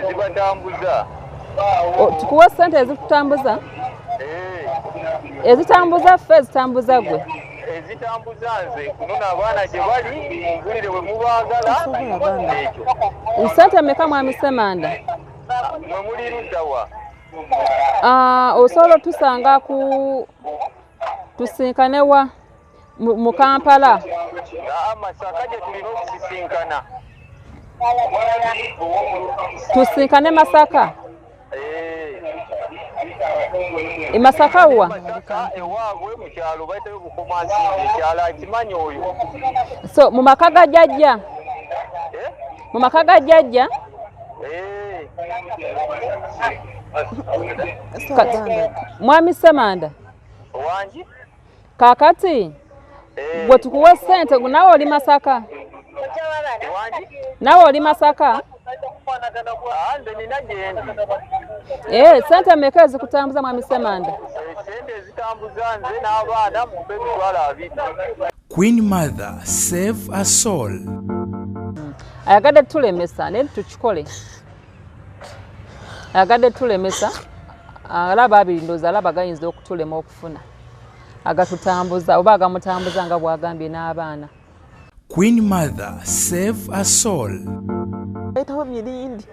Zibatambuza. Tukuwa sente ezitutambuza? Ezitambuza ffe ezitambuza gwe? Ezitambuza nze kunona abaana gye bali mugulire we mubaagala ekyo. Sente mmeka mwami Ssemanda? Mwe muli ludda wa? Osobola tusanga tusinkane wa mu Kampala? Masaka gye tulina okusisinkana. Tusinkane Masaka? Masaka wa? Masaka ewaabwe mu kyalo bayitayo Bukomansimbi ekyalo akimanyi oyo. So mu maka ga jjajja? Mu maka ga jjajja? Mwami Ssemanda? Wangi? Kakati bwe tukuwa ssente nawe oli Masaka? Nawe oli Masaka? Sente mmeka ezikutambuza mwami Ssemanda? Sente ezitambuza nze n'abaana mu Emitwalo 2. Queen Mother, save a soul. Ayagadde tulemesa naye tukikole. Ayagadde tulemesa alaba abiri ndoozi alaba gayinza okutulema okufuna agatutambuza oba agamutambuza nga bwagambye n'abaana. Queen Mother, save a soul. Etaho mirindi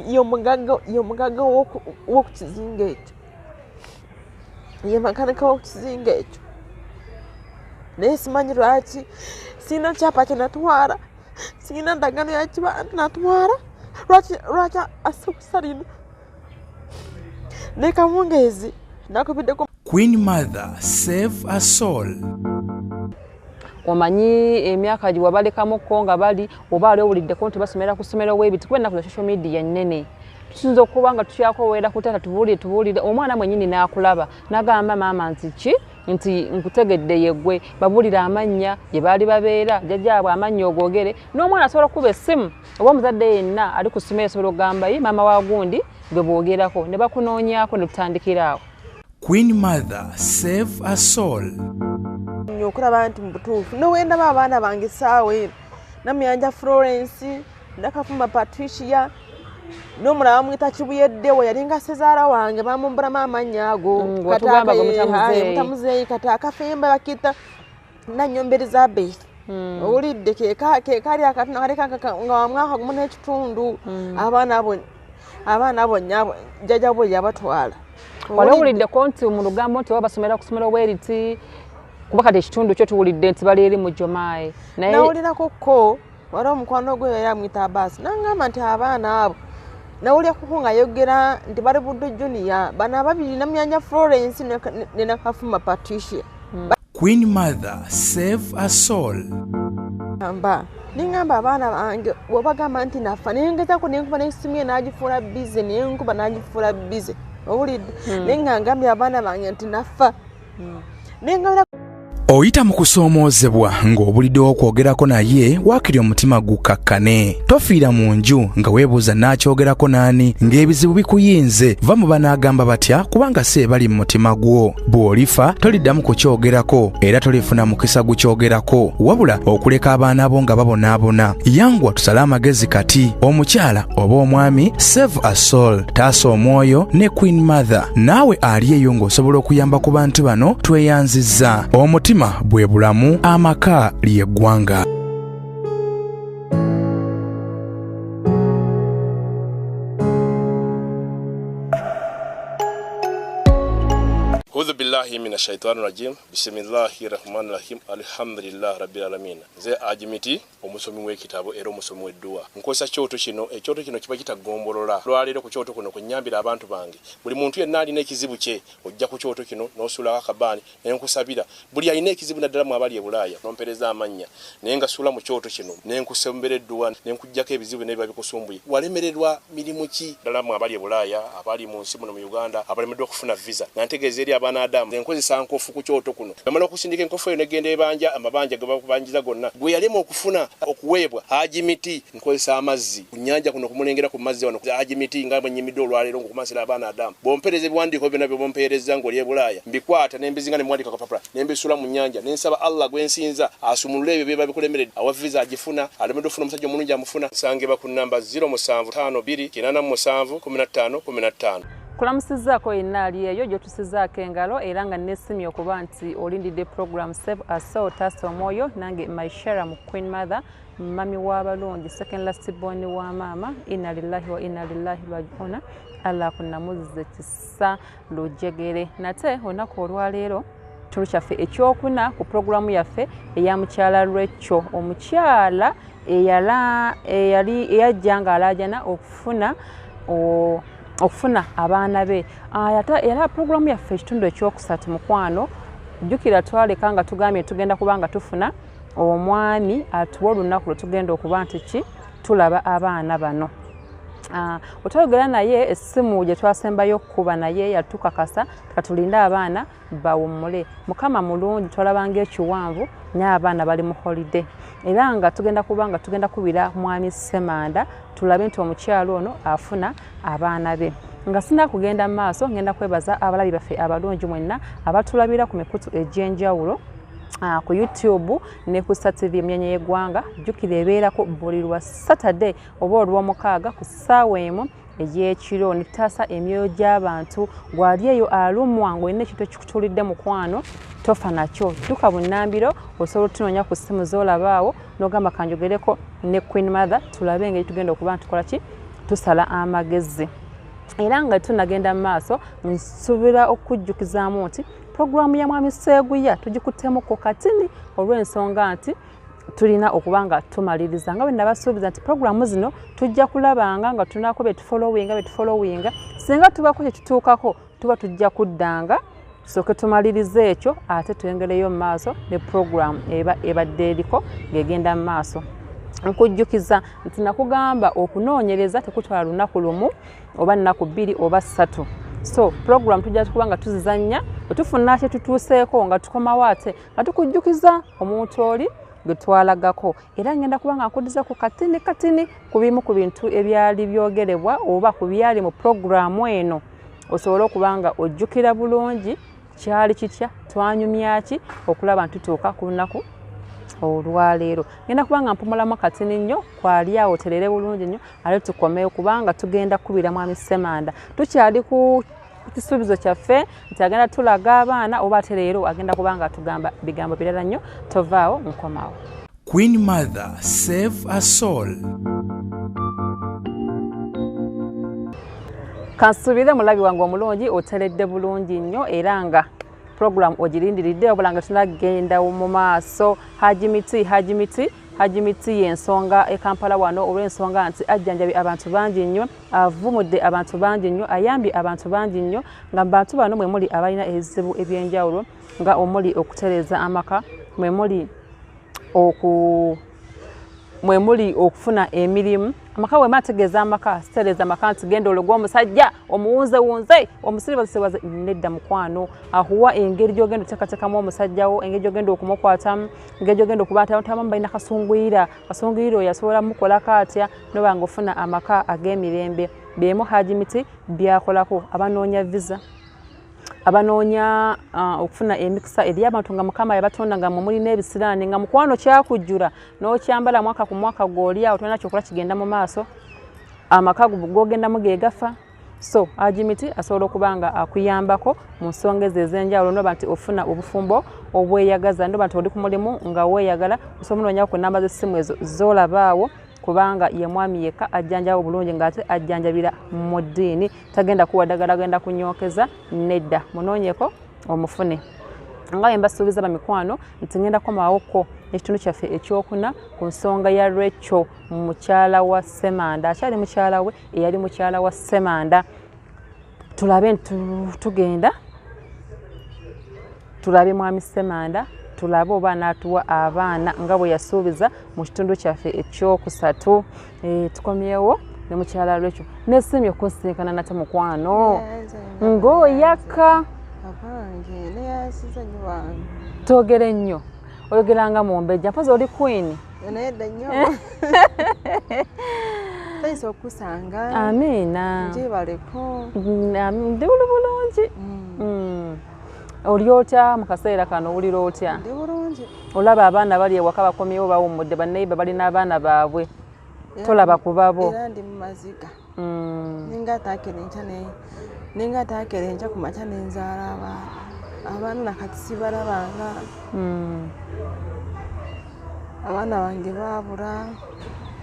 y'omugaga w'okukizinga ekyo, ye makanika w'okukizinga ekyo. Naye simanyi lwaki sina kyapa kye natwala, sina ndagano ya kibantu natwala, lwaki asukusa lino. Ne Kawungeezi nakubiddeko. Queen Mother, save a soul. Omanyi emyaka gye wabalekamuko nga bali oba ali owuliddeko nti basomera ku ssomero w'ebiti kuba ennaku za social media nnene. Tusinza okuba nga tukyakowera ku taata tubuulire omwana mwennyini n'akulaba n'agamba maama nti nkutegedde yeggwe babuulira amannya gye baali babeera jjajjaabwe amannya ogogere n'omwana asobola okuba essimu oba omuzadde yenna ali ku ssomero asobola okugamba ye maama wa gundi gwe boogerako ne bakunoonyaako ne tutandikiraawo. Queen Mother, save a soul. Okulaba nti mu butuufu nowendaba abaana bange saawa eno Namuyanja Florence Nakafuma Patricia n'omulaba mwita Kibuyeddewo yalinga Sezaara wange bamumbulamu amannya ago mutamuzeeyi kata akafemba bakita Nanyombe Elizabeth owulidde kekali akatuna kaleka nga wamwaka gumu n'ekitundu abaana abo nnyabo jjajja bwe yabatwala. Wali owuliddeko nti mu lugambo nti basomera ku ssomero bweriti kuba kati ekitundu kyo tuwulidde nti bali eri mu Jomaayi. Nawulirako ko wali omukwano gwe yali amwita Abbas n'angamba nti abaana abo nawulirako nga ayogera nti bali Buddo Junior bano ababiri Namuyanja Florence ne Nakafuma Patricia. Queen Mother, save a soul. Ningamba abaana bange bw'obagamba nti nafa nengezako nenkuba n'essimu ye n'agifuula bize nenkuba n'agifuula bize owulidde nengambye abaana bange nti nafa nengabira. Oyita mu kusoomoozebwa ng'obulidde okwogerako naye waakiri omutima gukakkane. Tofiira mu nju nga weebuuza n'akyogerako n'ani ng'ebizibu bikuyinze. Va mu banaagamba batya kubanga si ebali mu mutima gwo. Bw'olifa toliddamu kukyogerako era tolifuna mukisa gukyogerako wabula okuleka abaana bo nga babonaabona. Yanguwa tusale amagezi kati. Omukyala oba omwami, save a soul. Taasa omwoyo ne Queen Mother. Naawe ali eyo ng'osobola okuyamba ku bantu bano tweyanzizza. Omutima bwe bulamu, amaka ly'eggwanga. A'udhu billahi minash shaitani rajim. Bismillahir rahmanir rahim. Alhamdulillah rabbil alamin. Nze Ajimiti omusomi w'ekitabo era omusomi w'edduwa. Nkozesa kyoto kino, ekyoto kino kiba kitagombolola. Lwaleero ku kyoto kuno kunyambira abantu bange. Buli muntu yenna alina ekizibu kye, ojja ku kyoto kino n'osula akabaani ne nkusabira. Buli alina ekizibu naddala mu abali e Bulaaya nompereza amannya. Naye nga sula mu kyoto kino ne nkusembera edduwa ne nkujjako ebizibu ne biba bikusumbuye. Walemererwa mirimu ki ddala mu abali e Bulaaya, abali mu nsi muno mu Uganda, abalemeddwa okufuna visa. Nantegeeza eri Adamu enkozesa nkofu ku kyoto kuno bamala okusindika enkofu eyo negenda ebanja amabanja ge bakubanjiza gonna gwe yalema okufuna okuweebwa Hajimiti nkozesa amazzi ku nnyanja kuno kumulengera ku mazzi wano Hajimiti nga bwenyimidde olwaleero ngokumasira Abaana Adamu bompereza ebiwandiiko byonna bye bompereza ng'oli e Bulaaya mbikwata nembizinga ne mwandika kapapula nembisula mu nnyanja nensaba Allah gwensinza asumulule ebyo bye babikulemeredde awa visa agifuna alemedde ofuna omusajja omulungi amufuna sangeba ku namba 0752871515 kulamusizaako yenna ali eyo gyotusizaako engalo era nga nesimye okuba nti olindidde program Save a Soul Tasa Omwoyo nange Maishara mu Queen Mother mami w'abalungi second last born wa maama inna lillahi wa inna ilaihi raji'un Allah kunamuzize kisa lujegere nate onako olwaleero tulu kyaffe ekyokuna ku programu yaffe eya mukyala Rachel omukyala eyajjanga alajana okufuna abaana be era programu yaffe ekitundu ekyokusatu mukwano jjukira twaleka nga tugambye tugenda kubanga tufuna omwami atuwa olunaku lwe tugenda okuba nti tulaba abaana bano otayogera naye essimu gye twasembayo okukuba naye yatukakasa katulinde abaana bawummule mukama mulungi twalabanga ekiwanvu naye abaana bali mu holiday era nga tugenda kubanga tugenda kubira mwami Semanda tulabe nti omukyalo ono afuna abaana be nga sina kugenda maaso ngenda kwebaza abalabi baffe abalungi mwenna abatulabira ku mikutu egy'enjawulo ku YouTube ne ku Star TV emyanya y'eggwanga jjukira ebeerako buli lwa Saturday oba olw'omukaaga ku ssaawa emu egy'ekiro ne tutaasa emyoyo gy'abantu gwali eyo alumwa ng'olina ekintu ekikutulidde mukwano tofa nakyo dduka bunnambiro osobola otunoonya ku ssimu z'olabaawo n'ogamba kanjogereko ne Queen Mother tulabe engeri tugenda okuba ntukola ki tusala amagezi era nga tunagenda mu maaso nsuubira okujjukizaamu nti programu ya mwami Seguya tugikuttemu ku katini olw'ensonga nti tulina okuba nga tumaliriza nga bwe nabasuubiza nti programu zino tujja kulabanga nga tunako betufollowinga singa tubako kyekituukako tuba tujja kuddanga tusooke tumalirize ekyo ate tuyengereyo mu maaso ne programu eba ebadde eriko ng'egenda mu maaso nkujjukiza nti nakugamba okunoonyereza tekutwala lunaku lumu oba nnaku 2 oba 3 so program tujja kubanga tuzizanya otufuna kye tutuuseeko nga tukomawo ate nga tukujjukiza omuntu oli gwe twalagako era ngenda kubanga nkudiza ku katini ku bimu ku bintu ebyali byogerebwa oba ku byali mu programu eno osobola okubanga ojjukira bulungi kyali kitya twanyumyaki okulaba ntutuuka ku lunaku olwaleero ngenda kubanga mpumulamu katini nnyo kwali awo terere bulungi nnyo ate tukomeyo kubanga tugenda kubira mwami Semanda tukyali ku kisuubizo kyaffe nti agenda tulaga abaana oba ate leero agenda kubanga atugamba bigambo birala nnyo tovaawo nkomawo. Queen Mother, Save a Soul. Kansuubire mulabi wange omulungi oteredde bulungi nnyo era nga program ogirindiridde obula nga tunagenda mu maaso Hajimiti y'ensonga e Kampala wano olw'ensonga nti ajjanjabi abantu bangi nnyo avumudde abantu bangi nnyo ayambye abantu bangi nnyo nga bantu bano mwe muli abalina ebizibu eby'enjawulo nga omuli okutereza amaka mwe muli okufuna emirimu amaka we mategeeza amaka sitereza amaka nti genda olugwa omusajja omuwunzewunze omusiribazisebaze nedda mukwano ahuwa engeri gy'ogenda oteekateekamu omusajjawo engeri gy'ogenda okumukwatamu engeri gy'ogenda okubaatamu balina kasunguyira oyo asobola mukolako atya noba nga ofuna amaka ag'emirembe byemu Hajimiti byakolako abanoonya visa abanoonya okufuna emikisa eri abantu nga mukama yabatonda nga muli n'ebisiraani nga mukwano kyakujjula n'okyambala mwaka ku mwaka gw'oli awo tolina kyokola kigenda mu maaso amaka g'ogendamu geegafa so Hajimiti asobola okuba nga akuyambako mu nsonga ezo ez'enjawulo noba nti ofuna obufumbo obweyagaza noba nti oli ku mulimu nga weeyagala osobola onoonyawo ku nnamba z'essimu ezo z'olabaawo kubanga ye mwami yekka ajjanjaba bulungi ng'ate ajjanjabira mu ddiini tagenda kuwadagala agenda kunyookeza nedda munoonyeko omufune nga mbasuubiza bamikwano nti ngenda komawoko ekitundu kyaffe ekyokuna ku nsonga ya Rachel mukyala wa Semanda akyali mukyala we eyali mukyala wa Semanda tulabe tugenda tulabe mwami Semanda tulabe oba n'atuwa abaana nga bwe yasuubiza mu kitundu kyaffe ekyokusatu tukomyewo ne mukyala Rachel nesimye okunsinkana nate mukwano ng'oyaka Bange neyasiza nnyo wange. Togere nnyo. Oyogeranga mu mbejja mpozi oli queen. Naye dda nnyo. Tayinza okusanga. Amiina. Njebaleko. Ndi bulungi. Oli otya mu kaseera kano owulira otya? Ndi bulungi. Olaba abaana bali ewaka bakomyewo bawummudde bannayibba balina abaana baabwe. Tolaba kubabo. Era ndi mu maziga. Ninga ataakera enkya ku makya n'enzaala abaana nakati sibalabanga. Abaana bange baabula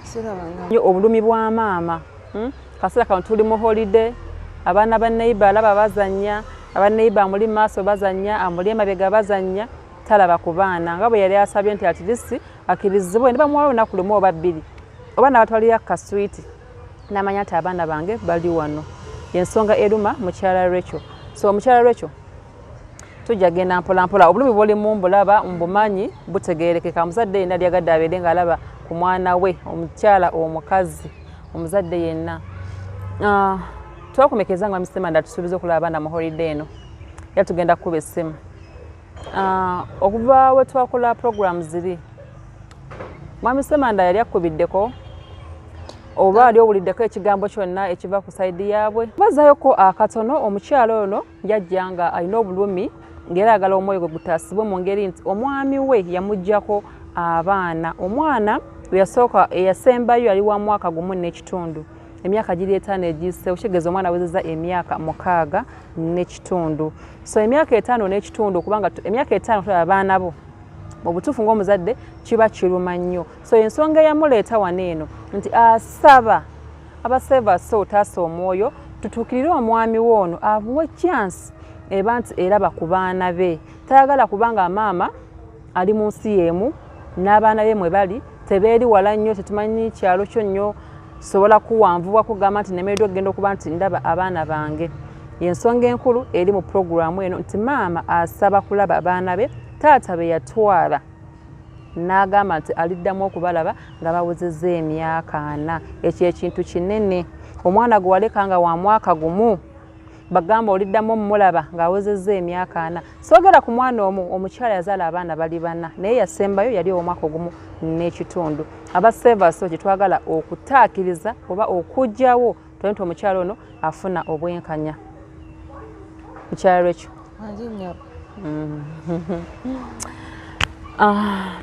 sirabanga. Obulumi bwa maama. Kaseera kano tuli mu holiday. Abaana bannayibba alaba bazannya. Abannayibba amuli maaso bazannya, amuli emabega bazannya. Talaba ku baana nga bwe yali asabye nti at least akkirizibwe ne bamuwa olunaku lumu oba bbiri. Obaana batwalira kaswiti n'amanya nti abaana bange bali wano. Yensonga eruma mukyala Rachel. So mukyala Rachel tujja genda mpola mpola. Obulumi bw'oli mu mbulaba mbumanyi butegeerekeka. Muzadde yenna lyagadde abeere ng'alaba ku mwana we omukyala omukazi omuzadde yenna. Twakumekeza nga Mr. Manda tusuubiza okulaba abaana mu holiday eno. Era tugenda kukuba essimu. Okuva we twakola program ziri. Mwami Semanda yali akubiddeko oba ali owuliddeko ekigambo kyonna ekiva ku sayidi yaabwe. Bazayoko akatono omukyalo ono yajja nga alina obulumi ng'era ayagala omwoyo gwe gutaasibwe mu ngeri nti omwami we yamuggyako abaana. Omwana eyasooka eyasembayo yali wa mwaka gumu n'ekitundu. Emyaka giri 5 egiyise okitegeeza omwana awezezza emyaka 6 n'ekitundu. So emyaka 5 n'ekitundu kubanga emyaka 5 tulaba abaana bo mu butuufu ng'omuzadde kiba kiruma nnyo. So ensonga eyamuleeta wano eno nti asaba abaseevasi otaasa omwoyo tutuukirire omwami woono amuwe chance eba nti eraba ku baana be. Tayagala kubanga maama ali mu nsi y'emu n'abaana be mwe bali tebeeri wala nnyo tetumanyi kyalo kyo nnyo sobola kuwanvuwa kugamba nti nemereddwa okugenda okuba nti ndaba abaana bange. Yensonga enkulu eri mu puroguramu eno nti maama asaba kulaba abaana be taata be yatwala n'agamba nti aliddamu okubalaba nga bawezezza emyaka 4. Ekyo ekintu kinene. Omwana gwe waleka nga wa mwaka gumu bagamba oliddamu omulaba ng'awezezza emyaka 4. Soogera ku mwana omu omukyala yazaala abaana bali 4 naye yasembayo yali ow'omwaka gumu n'ekitundu. Abaseevasi kye twagala okutaakiriza oba okugyawo tulabye nti omukyala ono afuna obwenkanya. Mukyala Rachel.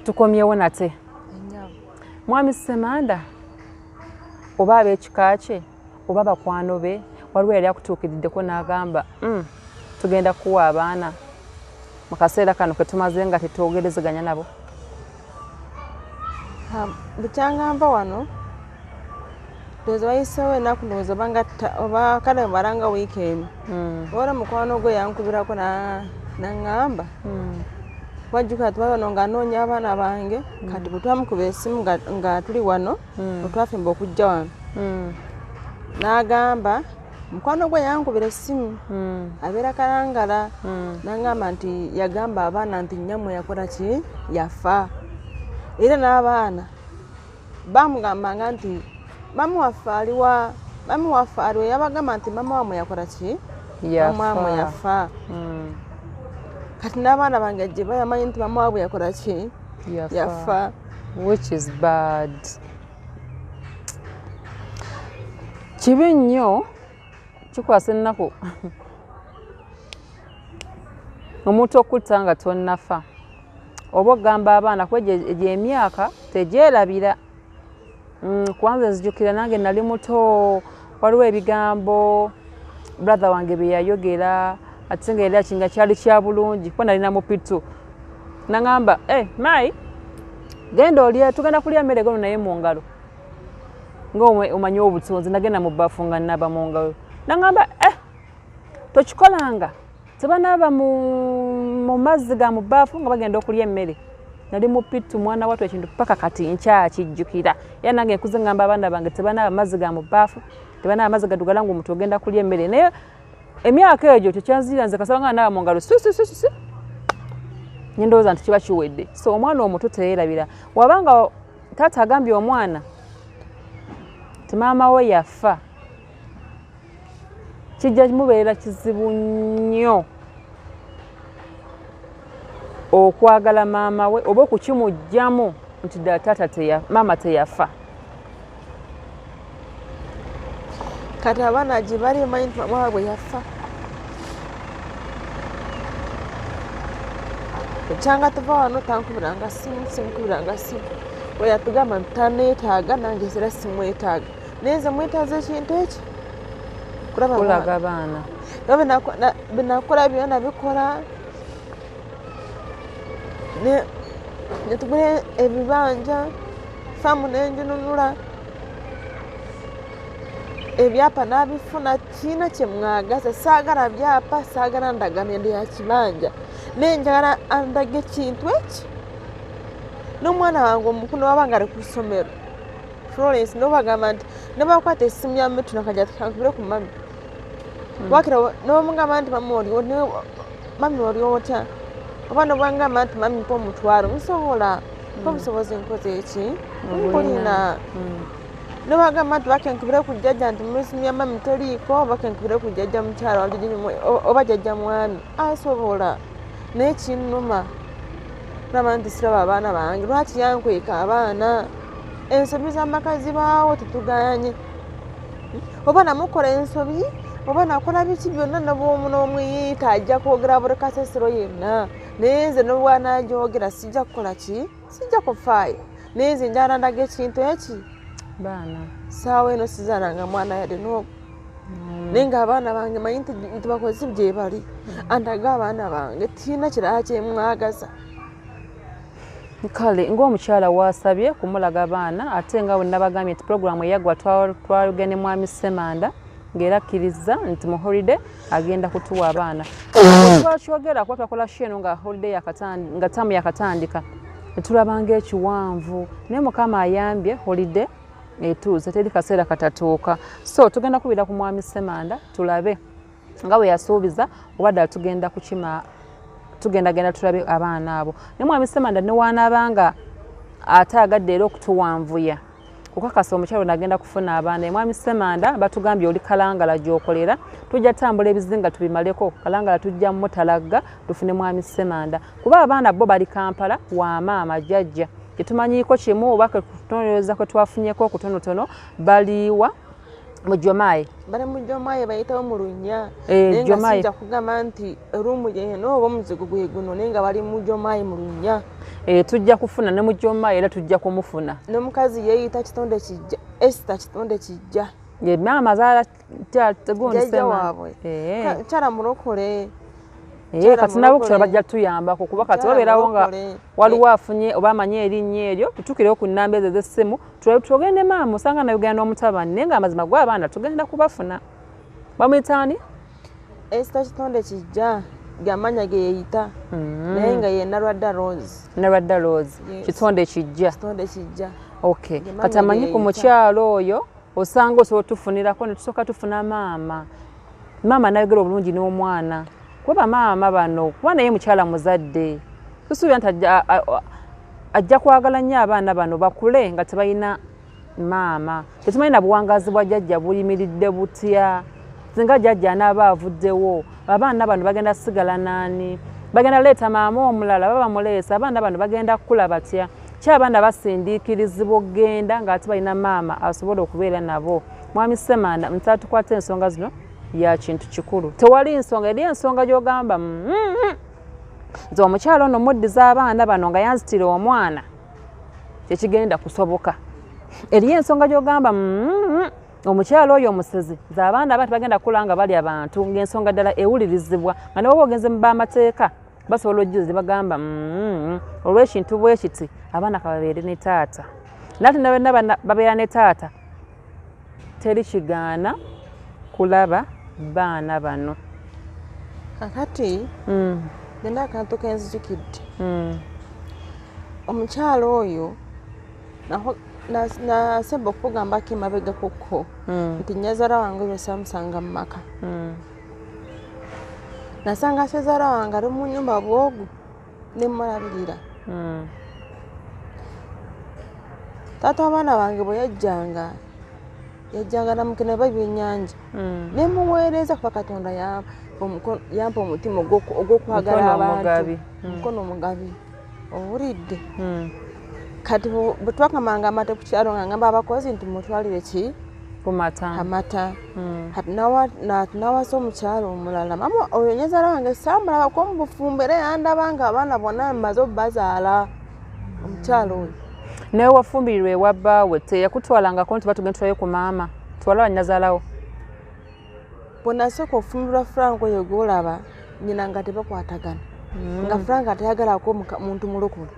Tukomyewo nate. Mwami Semanda oba ab'ekika kye oba bakwano be waliwo yali akutuukiriddeko n'agamba tugenda kuwa abaana mu kaseera kano ke tumaze nga tetwogerezeganya nabo. Bukyangamba wano ndowooza bayiseewo ennaku ndowooza oba kale maranga wiikendi. Oba mukwano gwe yankubirako n'aŋŋamba wajjukira tuba wano ng'anoonya abaana bange kati bwe twamukuba essimu nga tuli wano bwe twafimba okujja wano n'agamba mukwano gwe yankubira essimu abeera Kalangala n'aŋŋamba nti yagamba abaana nti nnyamwe yakola ki yafa. Era n'abaana bamugambanga nti mama waffe aliwa, mama waffe aliwa, yabagamba nti mama wamwe yakola ki mama wamwe yafa. Kati n'abaana bange gye bamanyi nti mama waabwe yakola ki yafa. Which is bad. Kibi nnyo kikwasa ennaku omuntu okutta nga tonnafa oba ogamba abaana kuba gy'emyaka tegyerabira. Kubanza nzijukira nange nali muto waliwo ebigambo brother wange bye yayogera ate nga era kinga kyali kya bulungi kuba nalina mupitu n'aŋŋamba mayi genda olye tugenda kulya mmere gono naye mu ngalo ng'omanyi obutonzi nagenda mu bbafu nga nnaba mu ngalo n'aŋŋamba tokikolanga tebanaaba mu mazzi ga mu bbaafu nga bagenda okulya emmere. Nali mupitu mwana watu ekintu paka kati nkyakijjukira. Era nange nkuze ngamba abaana bange tebanaaba mazzi ga mu bbaafu tebanaaba mazzi gadugala ngu omuntu ogenda kulya emmere. Naye emyaka egyo tekyanzira nze kasaba nga naaba mu ngalo ndowooza nti kiba kiwedde. So omwana omuto teyeerabira. Wabanga taata agambye omwana ti maama we yafa kijja kimubeerera kizibu nnyo okwagala maama we oba okukimugjamu nti ddala taata maama teyafa. kati abaana gye bali emanyi nti mama waabwe yafa. ekyanga tuva wano tankubiranga simu simukubiranga simu we yatugamba nti taneetaaga nange era simwetaaga naye nze mwetaaza ekintu eki kulaga baana binakola byona bikola netugula ebibanja famu nenjinunula ebyapa nabifuna kiina kyemwagaza saagala byapa saagala ndagano ende ya kibanja nenjagala andaga ekintu eki n'omwana wange omukulu wabanga ali ku ssomero Florence nobagamba nti nebakwata essimu ya metu nakajja tukankubire ku mami wakira nobamugamba nti mami oli otya oba nobwangamba nti mami mpa omutwalo musobola mpa obusobozi nkoze eki nkulina nobagamba nti bakenkubire ku jjajja nti musimu ya mami teriiko bakenkubire ku jjajja mukyala oba jjajja mwami asobola naye kinnuma kulaba nti siraba abaana bange lwaki yankweka abaana ensobi z'amaka zibaawo tetuganye oba namukola ensobi oba nakola biki byonna nobwomu n'omuyita ajja kwogera buli kasasiro yenna naye nze nobwanagyogera sijja kukola ki sijja kufaayo naye nze njala ndaga ekintu eki baana saawa eno sizaalanga mwana yadde n'ogu naye ng'abaana bange manyi nti bakozi gye bali andaga abaana bange tiina kirala kyemwagaza. kale ng'omukyala wasabye kumulaga baana ate nga bwe nabagambye nti puroguramu eyaggwa twalugende mwami Ssemanda ng'era akkiriza nti mu holiday agenda kutuwa abaana twakyogera kuba twakola sheno nga holiday nga taamu yakatandika netulabanga ekiwanvu naye mukama ayambye holiday etuuze teri kaseera katatuuka so tugenda kubira ku mwami Ssemanda tulabe nga bwe yasuubiza oba ddala tugenda kukima tugendagenda tulabe abaana abo naye mwami Ssemanda newaanaabanga ate agadde era okutuwanvuya kukakasa omukyalo nagenda kufuna abaana mwami Ssemanda batugambye oli kalangala gy'okolera tujja tambula ebizinga tubimaleko kalangala tujja mutalaga tufune mwami Ssemanda kuba abaana bo bali Kampala wa maama jjajja kyetumanyiiko kimu oba kutonolereza kwe twafunyeko okutonotono baliwa mu Jomaye bali mu Jomaye bayitawo mu Lunya Jomaye naye nga sijja kugamba nti ruumu yeno oba omuzigo gwe guno naye nga bali mu Jomaye mu Lunya tujja kufuna ne mu Jomaye era tujja kumufuna n'omukazi yeeyita kitonde kijja Esther kitonde kijja maama zaala jjajja waabwe kyala mulokole kati nabo kukyala bajja tuyambako kuba kati babeerawo nga waliwo afunye oba amanye erinnya eryo tutuukirewo ku nnamba ezo ez'essimu tugende maama osanga na Uganda n'omutabani naye nga amazima gw'abaana tugenda kubafuna bamuyitaani Esther kitonde kijja gamanya ge yeeyita naye nga ye Narwadda Rose kitonde kijja okay kati amanyi ku mukyalo oyo osanga osobola tufunirako ne tusooka tufuna maama nayogera obulungi n'omwana kuba maama bano kuba naye mukyala muzadde tusuubira nti ajja kwagala nnyo abaana bano bakule nga tebalina maama tetumanyi na buwangazi bwa jjajja buyimiridde butya singa jjajja anaaba avuddewo abaana bano bagenda sigala naani bagenda leeta maama omulala baba bamuleesa abaana bano bagenda kukula batya kyabaana basindiikirizibwa okgenda ng'ate balina maama asobola okubeera nabo mwami Ssemanda nsaba tukwate ensonga zino ya kintu kikulu tewali nsonga eri ensonga gy'ogamba nze omukyalo ono muddiza abaana bano nga yanzitira omwana tekigenda kusoboka eri ensonga gy'ogamba omukyalo oyo omusezi nze abaana aba tebagenda kukula nga bali abantu ng'ensonga ddala ewulirizibwa nga nabo bogenze mu b'amateeka basobola ojjuza bagamba olw'ekintu bwe kiti abaana kababeere ne taata nate nabena babeera ne taata teri kigaana kulaba baana bano kakati nina akantu kenzijukidde omukyalo oyo nasemba okugambako emabega kukko nti nyazaala wange oyo samusanga mu maka nasanga sezaala wange ali mu nnyumba bwogu nemulabirira taata abaana bange bwe yajjanga yajjanga namukene b'ebyennyanja ne muweereza kuba Katonda yampa omutima ogw'okwagala abantu omukono omugabi owulidde kati bwe twakamanga amata ku kyalo nga ngamba abakozi nti mutwalire ki amata nawasa omukyalo omulala mama oyo nyazaala wange samulabako mu bufumbo era yandaba nga abaana bonna mmaze obbazaala omukyalo oyo naye wafumbirirwa ewa bbaawe teyakutwalangako nti batugenda tutwayo ku maama twala wanyazaalawo bwe nasooka ofumbirwa Frank oyo gwolaba nyina nga tebakwatagana nga Frank atayagalako muntu mulokole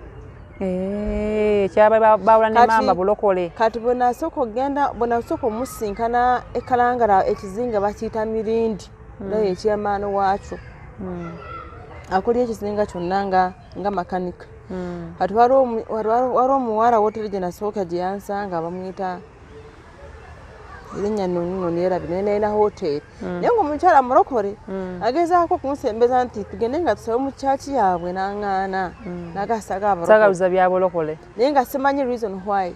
kyaba bawula ne maama bulokole kati bwe nasooka omusinkana ekalangala ekizinga bakiyita mirindi naye ekyamaani waakyo akolya ekizinga kyonna nga makanika kati wali omuwala woteri gye nasooka gye yansanga bamuyita erinnya noni erabi naye nalina hoteri naye ng'omukyala mulokole agezaako kunsembeza nti tugende nga tusabe mu kyaki yaabwe n'aŋŋaana n'agasaga abasagaluza bya bulokole naye nga simanyi reason why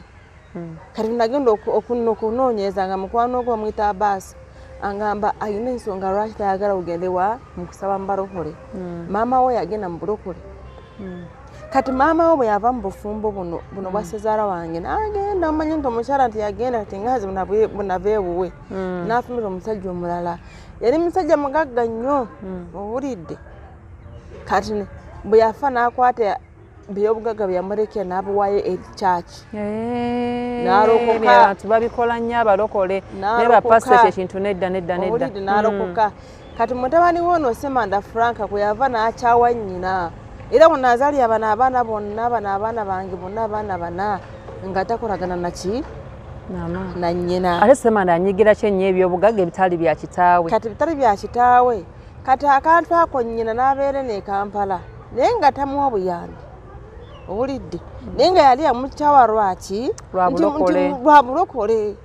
kati nagenda okunoonyereza nga mukwano ogwo bamuyita Abaasi angamba ayina ensonga lwaki tayagala kugende mu kusaba mu balokole maama we yagenda mu bulokole kati maama we bwe yava mu bufumbo buno bwa sezaala wange n'agenda omanyi nti omukyala nti yagenda kati ngazi bunava ewuwe n'afumira omusajja omulala yali musajja mugagga nnyo owulidde kati bwe yafa n'akwata byobugagga byamulekera n'abuwaayo eri kyaki n'alokoka babikola nnyo abalokole naye bapasa ekyo ekintu nedda n'alokoka kati mutabani we ono Semanda Frank kwe yava n'akyawa nnyina era bwe nazaali abaana bonna bange bonna abaana bana nga takolagana naki na nnyina ate Semanda anyigira ki ennyo ebyobugagga ebitali bya kitaawe kati bitali bya kitaawe kati akantu ako nnyina n'abeera ne Kampala naye nga tamuwa obuyambi owulidde naye nga yali amukyawa lwaki lwa bulokole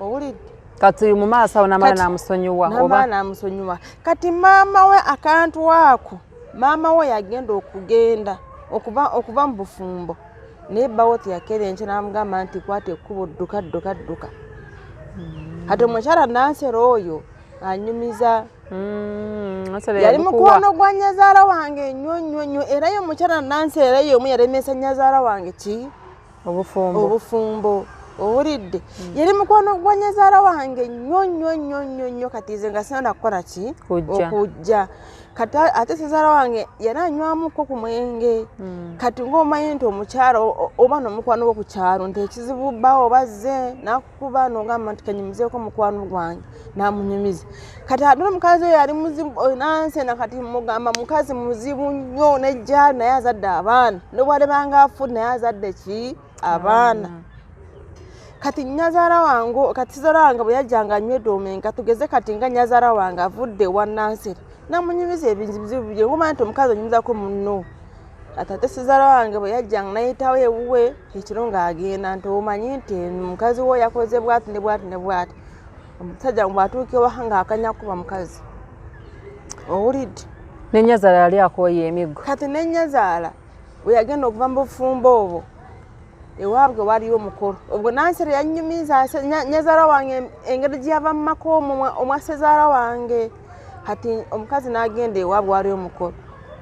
owulidde kati mu maaso awo namala n'amusonyiwa kati maama we akantu ako maama we yagenda okuva mu bufumbo naye bbawo teyakerenca n'amugamba nti kwata ekkubo dduka kati omukyala Nansera oyo anyumiza yali mukwano gwa nyazaala wange nnyo era ye omukyala Nansera y'omu yalemesa nyazaala wange ki obufumbo owulidde yali mukwano gwa nyazaala wange nnyo kati nze nga sina nakukola ki okujja kati ate sezaala wange yali anywamuko ku mwenge kati ng'omanyi nti omukyala oba n'omukwano gwo ku kyalo nti ekizibu bbawo bazze nakukuba n'ogamba nti kanyumizeeko mukwano gwange n'amunyumiza kati ate omukazi oyo yali muzibu Nansena kati mugamba mukazi muzibu nnyo nejjaali naye azadde abaana nobwalebanga afudde naye azadde ki abaana kati nyazaala wange kati sezaala wange bwe yajjanga anywedde omenga tugeze kati nga nyazaala wange avudde wa Nansera namunyumiza ebizibu bye ngoma nti omukazi onyumizako munno ate sezaala wange bwe yajjanga nayitawo ewuwe ekiro ng'agenda nti omanyi nti mukazi wo yakoze bwati ne bwati omusajja bw'atuuka ewaka ng'akanya kuba mukazi owulidde nenyazaala yali akooye emiggo kati nenyazaala bwe yagenda okuva mu bufumbo obwo ewaabwe waliyo omukolo obwo Nansera yannyumiza nyazaala wange engeri gye yava mu maka omwa sezaala wange kati omukazi n'agenda ewaabwe waliyo omukolo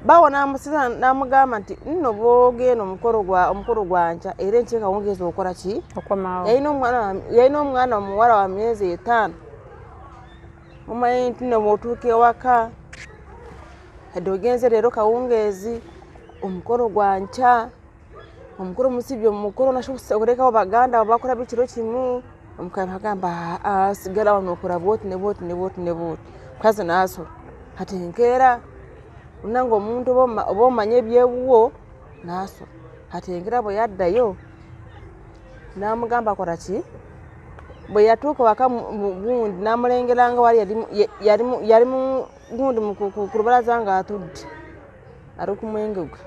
bawo n'amusiza n'amugamba nti nno bwogenda omukolo gwanca era enkyeka wongeza okukola ki yalina omwana omuwala wa myezi 5 omanyi nti nno bw'otuuka ewaka kadde ogenze leero kawungeezi omukolo gwanca omukolo musibye omukolo nashobokulekawo baganda bakola bikiro kimu omukazi agamba sigala wano okola bwoti ne bwoti mukazi n'asula kati enkeera unanga omuntu oba omanye ebyewuwo n'asula kati enkeera bwe yaddayo n'amugamba kola ki bwe yatuuka waka gundi n'amulengera nga wali yali mu gundi ku lubalaza ng'atudde ali ku mwenge gwe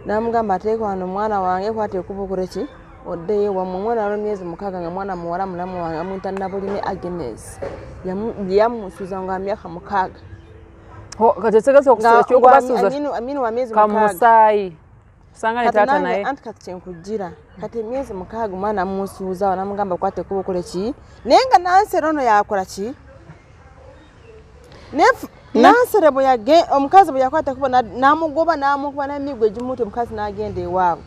n'amugamba ateeka wano omwana wange kwata ekuba okole ki oddeyo wamwe omwana wali emyezi 6 nga mwana muwala mulamu wange amuyita Nabulime Agnes yamusuuza nga myaka 6 kamusaayi Sanga ne tata naye. Anti kati kyenkujira. Kati emyezi 6 mwana musuuza namugamba kwate kuba okole ki. Nenga Nansere ono yakola ki? Nansere bwe yage omukazi bwe yakwata kuba namugoba n'emiggo egimuti omukazi n'agenda ewaabwe.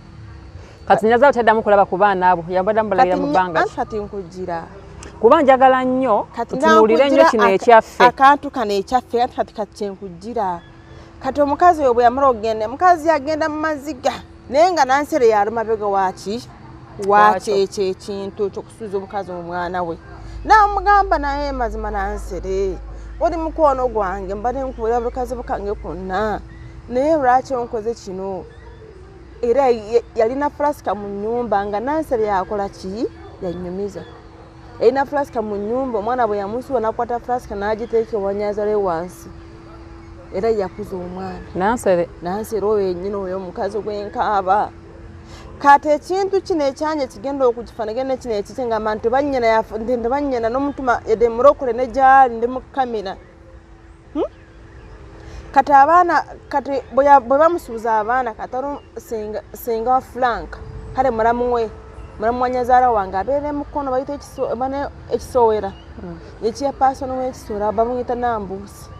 Kati nyaza otaddamu kulaba ku baana abo yabadde mbalabira mu bbanga. Kati nkujira. Kuba njagala nnyo tutunuulire nnyo kino ekyaffe. Akantu kano ekyaffe kati kyenkujira. Kati omukazi oyo bwe yamala okugenda omukazi yagenda mu maziga naye nga Nansere yalumabega waki ekyo ekintu ekyokusuuza omukazi omwana we. Namugamba naye mazima Nansere oli mukono gwange mbadde nkuwera bukazi bukange konna naye lwaki onkoze kino era yalina flasika mu nnyumba nga Nansere yakola ki yanyumiza erina flasika mu nnyumba omwana bwe yamusuwa nakwata flasika n'agiteeka ewanyazale wansi era yakuza omwana Nansere oyo yennyini oyo omukazi gwenkaaba kati ekintu kino ekyanye kigenda okukifanagana kino ekikingamba nti banyina n'omutuma yadde murokole ne gyali ndi mu kamera kati abaana kati bwe bamusuuza abaana kataro senga wa Frank kale mulamu wa nyazaala wange abeera mukono bayita ekisowera ekiya pasono w'ekisowera bamuyita Nambuusi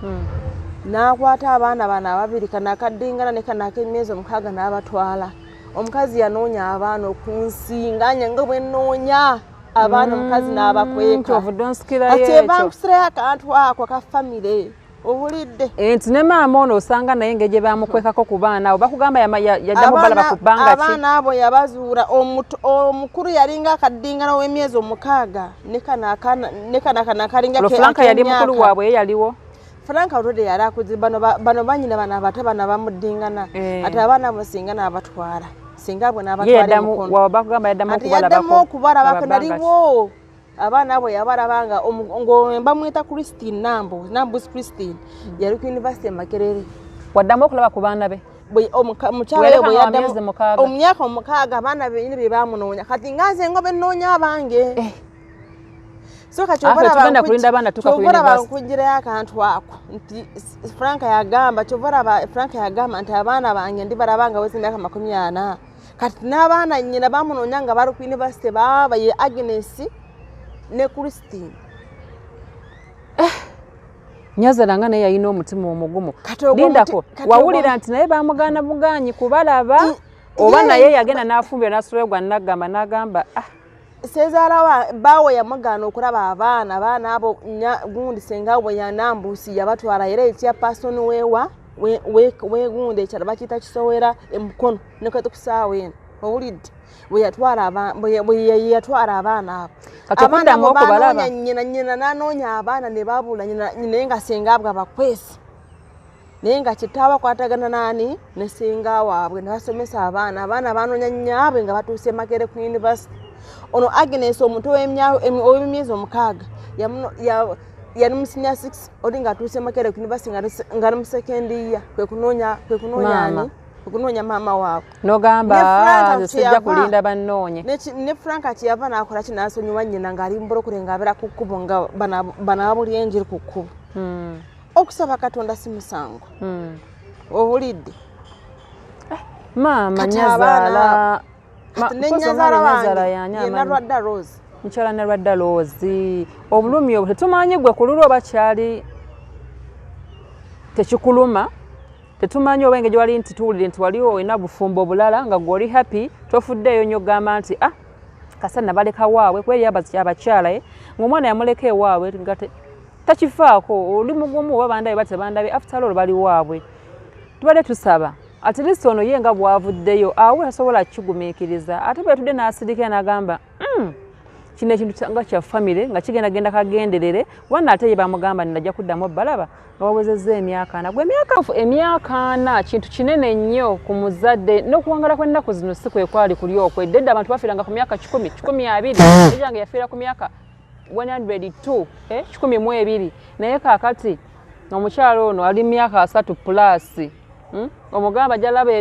n'akwata abaana bana ababiri kana akaddingana ne kana ak'emyezi 6 n'abatwala omukazi yanoonya abaana okunsinga nga bwe nnoonya abaana omukazi n'abakweka ate bankusirayo akantu ako ka famire obulidde nti ne maama ono osanga naye ng'egye bamukwekako ku baana abo bakugamba yaddamu balaba ku bbanga ki abaana abo yabazuula omukulu yalinga akaddingana w'emyezi 6 ne kana kalinga Franka yali mukulu waabwe ye yaliwo Franka already yali akuze bano banyina bana abato bana bamuddingana ate abaana abo singa n'abatwala singa bwe n'abatwala yaddamu okubalabako naliwo abaana abo yabalabanga bamwita Christine Nambuusi Christine yali ku University ya Makerere waddamu okulaba ku baana be mukyala bwe yaddamu omyaka 6 abaana benyini be bamunoonya kati ngaze ngo bennoonya abange so kati obala bankujirayo akantu ako nti Franka yagamba nti abaana bange ndibalabanga wezi emyaka 40 kati n'abaana nnyina bamunoonya nga bali ku University baba ye Agnes ne Christine Nyazalanga naye yalina omutima omugumu lindako wawulira nti naye bamugaana buganyi kubalaba oba naye yagenda n'afumbira n'asolebwa n'agamba Sezaala bawe yamugaana okulaba abaana abo gundi senga bwe ya Nambuusi yabatwala era ekya pasono wegundi ekyala bakiyita kisowera emukono ne kati kusaawa eno owulidde bwe yatwala abaana abo abaana abo banoonya nyina n'anoonya abaana ne babula nyina naye nga senga abwe abakwesi naye nga kitaawe akwatagana naani ne senga waabwe ne basomesa abaana banoonya nnyabwe nga batuuse Makerere ku University ono Agnes omuntu ow'emyezi 6 yali mu senior 6 oli nga atuuse Makerere ku University nga ali mu second year kwe kunoonya maama waabwe n'ogamba sijja kulinda bannoonye ne Franka kyeyava n'akola kinasonyiwa nnyina ng'ali mburokole ng'abeera ku kkubo nga bana abuli enjiri ku kkubo okusaba Katonda si musango owulidde maama Nyazaala mukyala Nalwadda Rose obulumi obwo tetumanyi gwe kululwa bakyali tekikuluma tetumanyi oba engeri wali nti tuwulire nti wali olina bufumbo bulala nga gw'oli happy tofuddeeyo nnyo ogamba nti kasana baleka waabwe kweri abakyala ng'omwana yamuleka ewaabwe nga takifaako oli mugumu oba bandabe batebandabe after all bali waabwe tubadde tusaba at least ono ye nga bwavuddeyo awo tasobola kigumiikiriza ate bwe tudde n'asirika n'agamba kino ekintu nga kya famire nga kigenda kagenderere wanna ate ye bamugamba najja kuddamu balaba nga wawezezza emyaka 4 gwe emyaka 4 kintu kinene nnyo ku muzadde n'okuwangala kw'ennaku zino si kwe kwali kuli okwedde edda abantu bafiiranga ku myaka 10 20 ejange yafiira ku myaka 102 12 naye kaakati omukyalo ono ali myaka 3 plus omugamba jalaba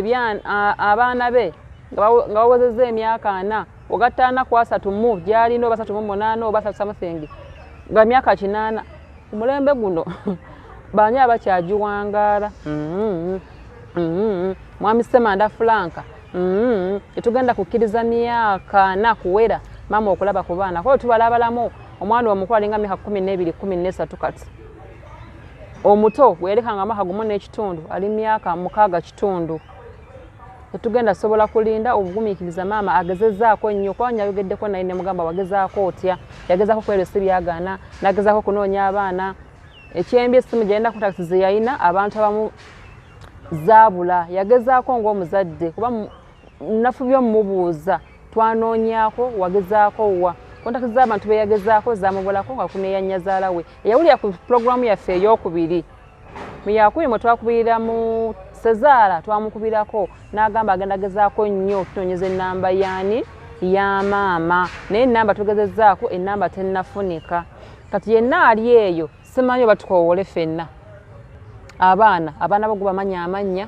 abaana be nga wawezezza emyaka 4 ogattaana ku 3 gyalina oba 38 oba 30 nga myaka 8 omulembe guno baani abakyagiwangaala mwami Ssemanda Franka Tetugenda kukkiriza myaka na kuwera maama okulaba ku baana. Kwa tubalabalamu omwana omukulu alinga myaka 12 13 kati. Omuto werekanga amaka gumu n'ekitundu ali myaka 6 kitundu. Tetugenda sobola kulinda obugumiikiriza maama agezezaako nnyo kwanya yogeddeko naye ne mugamba wagezaako otya. Yagezaako kwelesa byagana, nagezaako kunoonya abaana. Ekyembi essimu gyenda kontakiti ze yalina abantu abamu zaabula. Yagezaako ng'omuzadde kuba nafu by'omubuuza twanoonyaako wagezaako wa. Kontakiti z'abantu be yagezaako zaamubulako nga kuneeyanya zaala we. Eyawulira ku pulogulaamu yaffe ey'okubiri. Mu yakubiri mwe twakubirira mu Sezaala twamukubirako n'agamba agenda gezaako nnyo tunoonyeza ennamba yaani ya maama. Naye ennamba tugezezaako ennamba tennafunika. Kati yenna ali eyo simanyi oba tukoowole ffenna. Abaana bo bamanya amanya.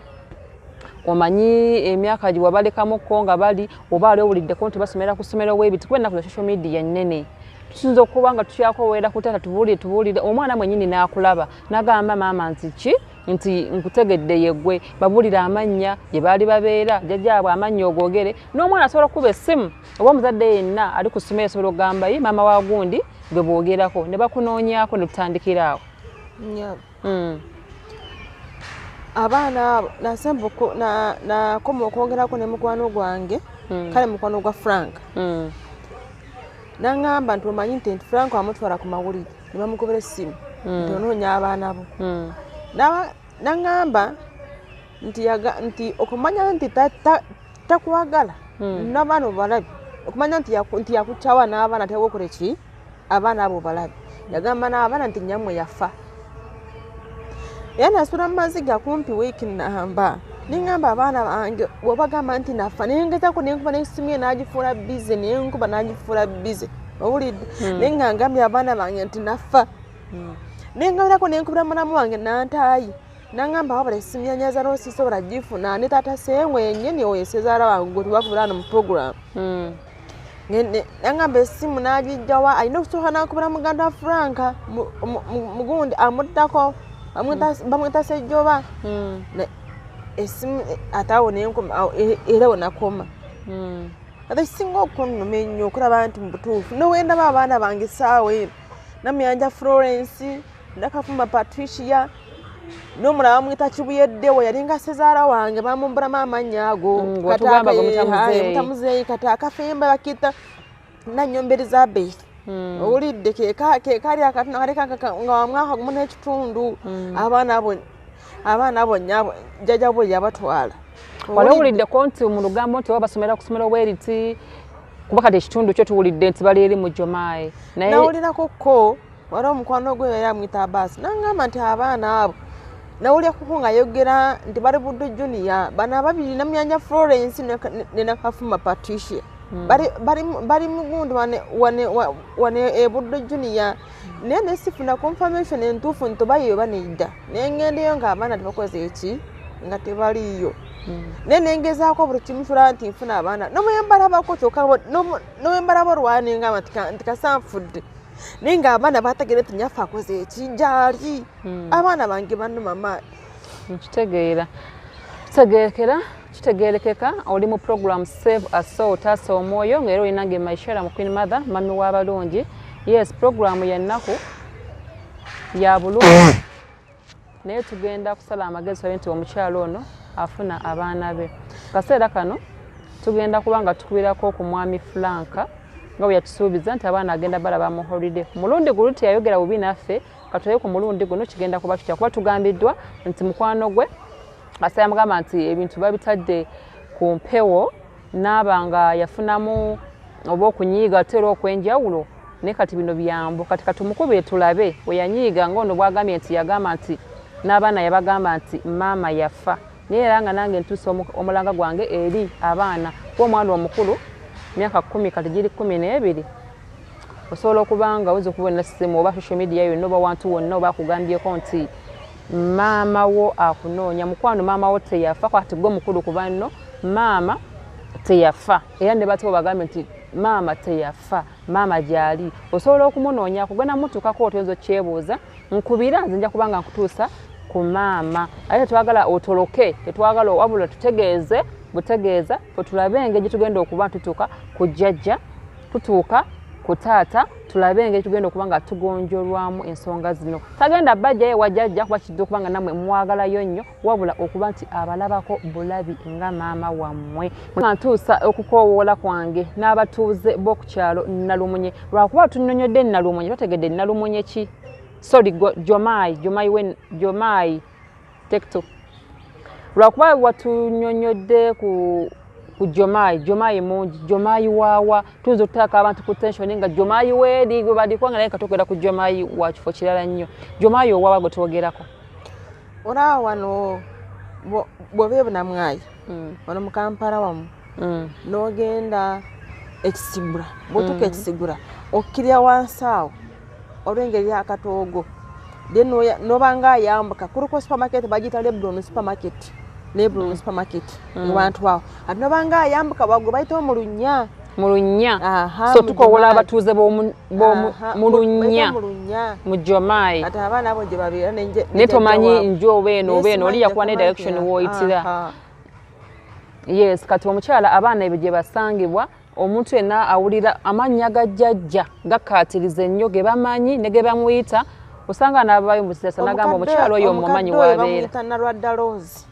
Omanyi emyaka gye wabalekamuko nga bali oba ali owuliddeko nti basomera ku ssomero w'ebiti kuba ennaku za social media nnene. Tusinza okuba nga tukyakowera ku taata tubuulire omwana mwennyini n'akulaba n'agamba maama nti nkutegedde yeggwe babuulira amannya gye baali babeera jjajjaabwe amannya ogogere n'omwana asobola okuba essimu oba omuzadde yenna ali ku ssomero asobola okugamba ye maama wa gundi gwe boogerako ne bakunoonyaako ne tutandikira awo. Abaana abo nakoma okwogerako ne mukwano gwange kale mukwano gwa Frank n'aŋŋamba nti omanyi nti Frank amutwala ku mawulire ne bamugobera essimu nti onoonya abaana bo. N'aŋŋamba nti okumanya nti takwagala n'abaana obalabi okumanya nti yakukyawa n'abaana tewokole ki abaana abo obalabi. Yagamba n'abaana nti nyammwe yafa. Era nasula mu maziga kumpi wiiki nnamba neŋŋamba abaana bange bw'obagamba nti nafa nengezaako nenkuba n'essimu ye n'agifuula bize nenkuba n'agifuula bize owulidde naye nga ngambye abaana bange nti nafa. Nengaberako nenkubira mulamu wange n'antaayi n'aŋŋamba wabula essimu ya nyazaala osiisobola gifuna ne taata seengwenye ni oyo Sezaala wange gwe tubavula hano mu puroguramu. N'aŋŋamba essimu n'agijjawa alina okusooka n'akubira muganda Franka mugundi amuddako bamwita Sejjoba. Essimu ate awo era we nakoma. Ate kisinga okunnuma ennyo okulaba nti mu butuufu nowendaba abaana bange essaawa eno Namuyanja Florence Nakafuma Patricia n'omulala bamwita Kibuyeddewo yalinga Sezaala wange bamumbulamu amannya ago mutamuzeeyi kati akafemba bakita Nannyombe Elizabeth. Owulidde kekali akatono nga wamwaka gumu n'ekitundu abaana abo nnyabo jjajja bwe yabatwala. Wali owuliddeko nti mu lugambo nti basomera ku ssomero bweriti kuba kati ekitundu kyo tuwulidde nti bali eri mu Jomaayi. Nawulirakokko wali omukwano gwe yali amwita Abaasi n'aŋŋamba nti abaana abo nawulirakokko nga yogera nti bali Buddo Junior bano ababiri Namuyanja Florence ne Nakafuma Patricia bali mugundi wane e Buddo Junior naye nesifuna confirmation entuufu nti obayo oba nedda naye ŋŋendeyo ng'abaana tebakoze eki nga tebaliyo. Naye nengezaako buli kimu kyolaba nti nfuna abaana nomwembalabako kyokka nomwembalaba olwana ngamba nti kasanfudde naye ng'abaana bategeere nti nyaffe akoze eki gyali abaana bange bannuma amaanyi. Nkitegeera kitegeerekeka oli mu program Save a Soul taasa omwoyo ng'era olinange Maishera mu Queen Mother mami w'abalungi. Yes, program y'ennaku ya bulungi naye tugenda kusala amagezi sabe nti omukyalo ono afuna abaana be. Kaseera kano tugenda kuba nga tukubirako ku mwami Franka nga bwe yatusuubiza nti abaana agenda balaba mu holiday. Mulundi guno teyayogera bubi naffe katoye ku mulundi guno kigenda kuba kitya kuba tugambiddwa nti mukwano gwe Asabye amugamba nti ebintu babitadde ku mpewo n'abanga yafunamu oba okunyiiga atera okwenjawulo naye kati bino byambo kati katumukubire tulabe we yanyiiga ng'ono bwagambye nti yagamba nti n'abaana yabagamba nti maama yafa naye era nga nange ntuuse omulanga gwange eri abaana kuba omwana omukulu myaka 10 kati giri 12 osobola okuba nga oyinza okubona ssimu oba social media yonna oba wantu wonna oba akugambyeko nti maama wo akunoonya mukwano maama wo teyafa kati gwe mukulu kuba nno maama teyafa era ne bati bagambe nti maama teyafa maama gyali osobola okumunoonya kugenda mutuukako otoyinza okyebuuza nkubira nze nja kubanga nkutuusa ku maama ate tetwagala otoloke tetwagala wabula tutegeeze butegeeza ffe tulabe engeri tugenda okuba tutuuka ku jjajja tutuuka ku taata tulabe engeri tugenda okuba nga tugonjolwamu ensonga zino tagenda bajja ye wajjajja kuba kidde okuba nga nammwe mwagalayo nnyo wabula okuba nti abalabako bulabi nga maama wammwe ntuusa okukoowoola kwange n'abatuuze b'okukyalo Nalumunye lwakuba tunyonyodde Nalumunye totegedde Nalumunye ki sorry Jomayi tekto lwakuba watunyonyodde ku Jomayi mungi Jomayi waawa tuzo tutaka abantu ku tension nga Jomayi weeri gwe badi kwanga naye katokera ku Jomayi wa kifo kirala nnyo Jomayi waawa gwe twogerako ora wano bwobe bunamwayi wano mu Kampala wamu n'ogenda ekisigula bwotuka ekisigula okkirya wansi awo olw'engeri y'akatoogo then n'obanga ayambuka kuliko supermarket bagiyita Lebron supermarket abantu awo ate n'obanga ayambuka waggwe bayitawo mu Lunya so tukowola abatuuze b'Omulunya mu Jomayi ate abaana abo gye babeera naye tomanyi njo obeeno oli yakuba ne direction w'oyitira yes kati omukyala abaana ebyo gye basangibwa omuntu yenna awulira amannya ga jjajja gakkaatiriza ennyo ge bamanyi ne ge bamuyita osanga n'abayo mu kisesa n'agamba omukyala oyo omumanyi w'abeera Nalwadda Rose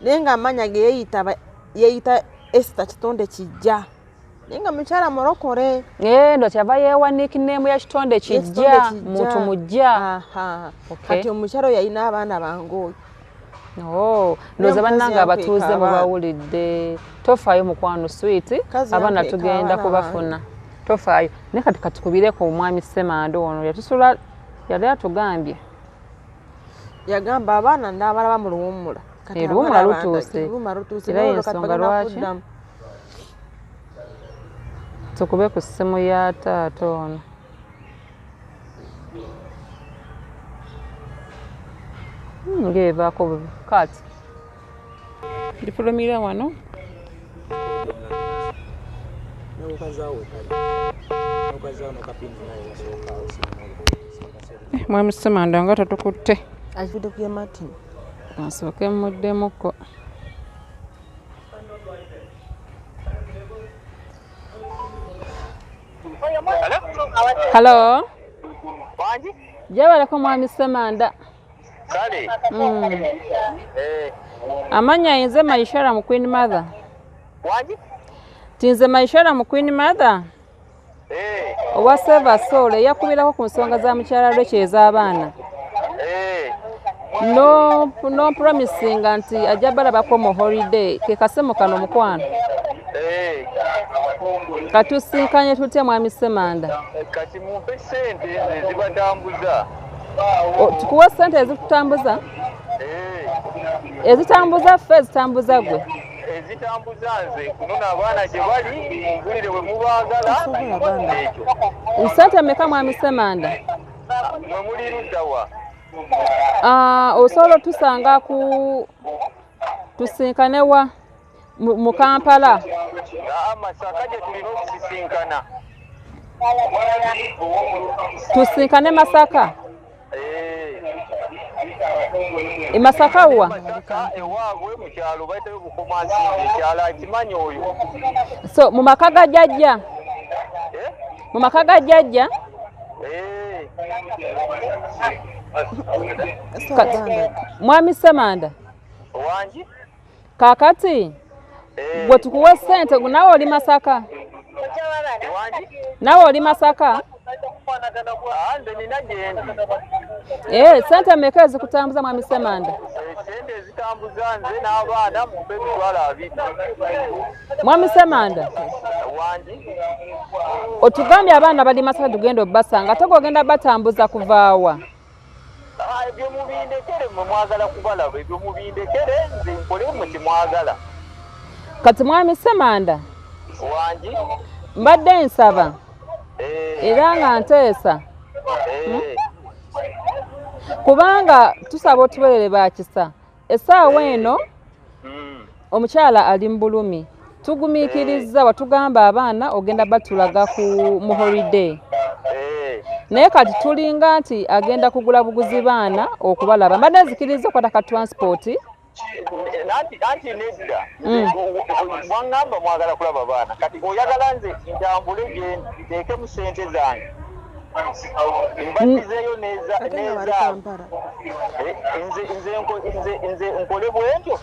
naye nga amanya ge yeeyita Esther Kitonde Kijja naye nga mukyala mulokole ndo kyava yeewa nickname ya Kitonde Kijja muntu mujja kati omukyala oyo yalina abaana bange oyo ndowooza bannange abatuuze mubawulidde tofaayo mukwano sweet abaana tugenda kubafuna tofaayo naye kati katukubireko omwami Ssemanda ono yatusula yali atugambye yagamba abaana ndaabalaba mu luwummula luwummula lutuuse era ensonga lwaki tukube ku ssimu ya taata ono ngeevaako kati ndifulumira wano mwami Ssemanda nga tatukutte akivudde ku Martin asooke muddemuko halo Bange jabaleko mwami Ssemanda kale amanya nze Maishara mu Queen Mother Bange tinze Maishara mu Queen Mother owa Seva Soul yakubirako ku nsonga za mukyala lwekyo ez'abaana no promising nti ajja balabako mu holiday ke kasemo kano mukwano katusinkanye tutya mwami Ssemanda kati mumpe sente ezibatambuza tukuwa sente ezikutambuza ezitambuza ffe ezitambuza gwe ezitambuza nze kunona abaana gye bali mungulire we mubaagala ekyo sente mmeka mwami Ssemanda mwe muli ludda wa osobola tusanga tusinkane wa mu Kampala Masaka gye tulina okusisinkana tusinkane Masaka Masaka wa ewaabwe mu kyalo bayitayo bukomansinga ekyalo akimanyi oyo so mu maka ga jjajja mu maka ga jjajja mwami Ssemanda wangi kakati bwe tukuwa sente nawe oli Masaka nawe oli Masaka nze nina gyendi sente mmeka ezikutambuza mwami Ssemanda sente ezitambuza nze n'abaana mumpe emitwalo 20 mwami Ssemanda wangi otugambye abaana bali Masaka tugenda obbasanga ate ogenda batambuza kuvaawa ebyo mubindekere mwe mwagala kubalaba ebyo mubindekere nze nkole mwe temwagala kati mwami Ssemanda wangi mbadde nsaba era nga nteesa kubanga tusaba otubeerere bakisa essaawa eno omukyala ali mu bulumi tugumiikiriza watugamba abaana ogenda batulaga mu holiday naye kati tulinga nti agenda kugula buguzi baana okubalaba mbadde nzikiriza okwata ka transport anti nedda mwangamba mwagala kulaba baana kati oyagala nze ntambule gye nteekemu ssente zange mbatizeeyo nze nkole bwentyo.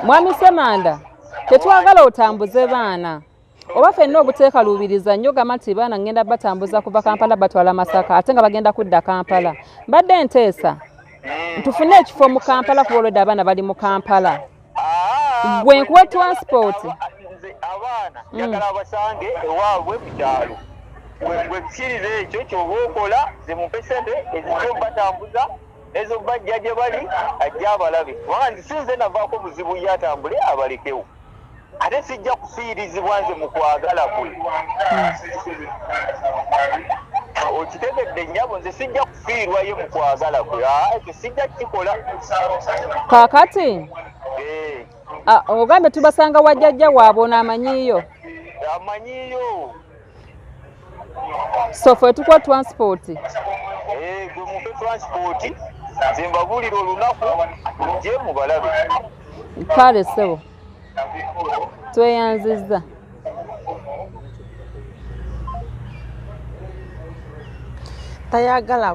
Mwami Semanda, tetwagala otambuze baana oba ffenna obuteeka luubiriza nnyo gamba nti baana ngenda batambuza kuva Kampala batwala Masaka ate nga bagenda kudda Kampala. Mbadde nteesa tufune ekifo mu Kampala kuba olwedde abaana bali mu Kampala. Gwe nkuwa transport. Abaana njagala abasange ewaabwe mu kyalo. Gwe kisiriza ekyo ky'oba okola ze mumpe ssente ezizobatambuza ezobajja gye bali ajja abalabe. Kubanga nti sinze navaako buzibu yatambule abalekewo. Ate sijja kufiirizibwa nze mu kwagala kwe. Okitegedde nnyabo nze sijja kufiirwayo mu kwagala kwe. Ekyo sijja kukikola. Kaakati ogambe tubasanga wajjajja waabwe onaamanyiiyo. Amanyiiyo. So ffe tukuwa transport. Gwe mumpe transport nze mbabuulira olunaku lujje mubalabe. Kale ssebo tweyanzizza.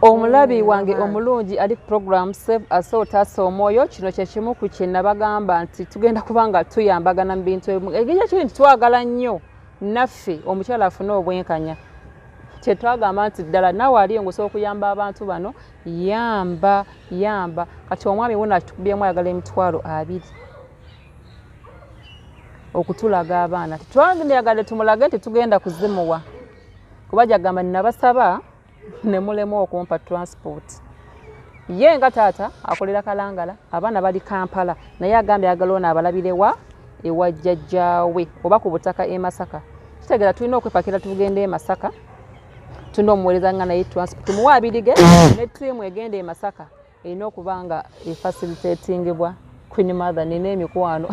Omulabi wange omulungi ali ku program Save Assault omwoyo kino kyekimu ku kye nabagamba nti tugenda kubanga tuyambagana mu bintu ebimu. Egijja kiri nti twagala nnyo naffe omukyala afune obwenkanya. Kyetwagamba nti ddala naawe aliyo ng'osobola okuyamba abantu bano yamba. Kati omwami wuno atukubyemu ayagala emitwalo 2 okutulaga abaana. Tetwayagadde tumulage nti tugenda kuzimuwa kuba jagamba nnabasaba ne mulemu okumpa transport. Ye nga taata akolera Kalangala abaana bali Kampala naye agambye ayagala ono abalabirewa ewa jjajjaawe oba ku butaka e Masaka. Kitegera tulina okwepakira tugende e Masaka tunda omuweereza nga naye transport muwa Abirige ne ttiimu egenda e Masaka erina okuba nga efacilitatingibwa Queen Mother nina emikwano.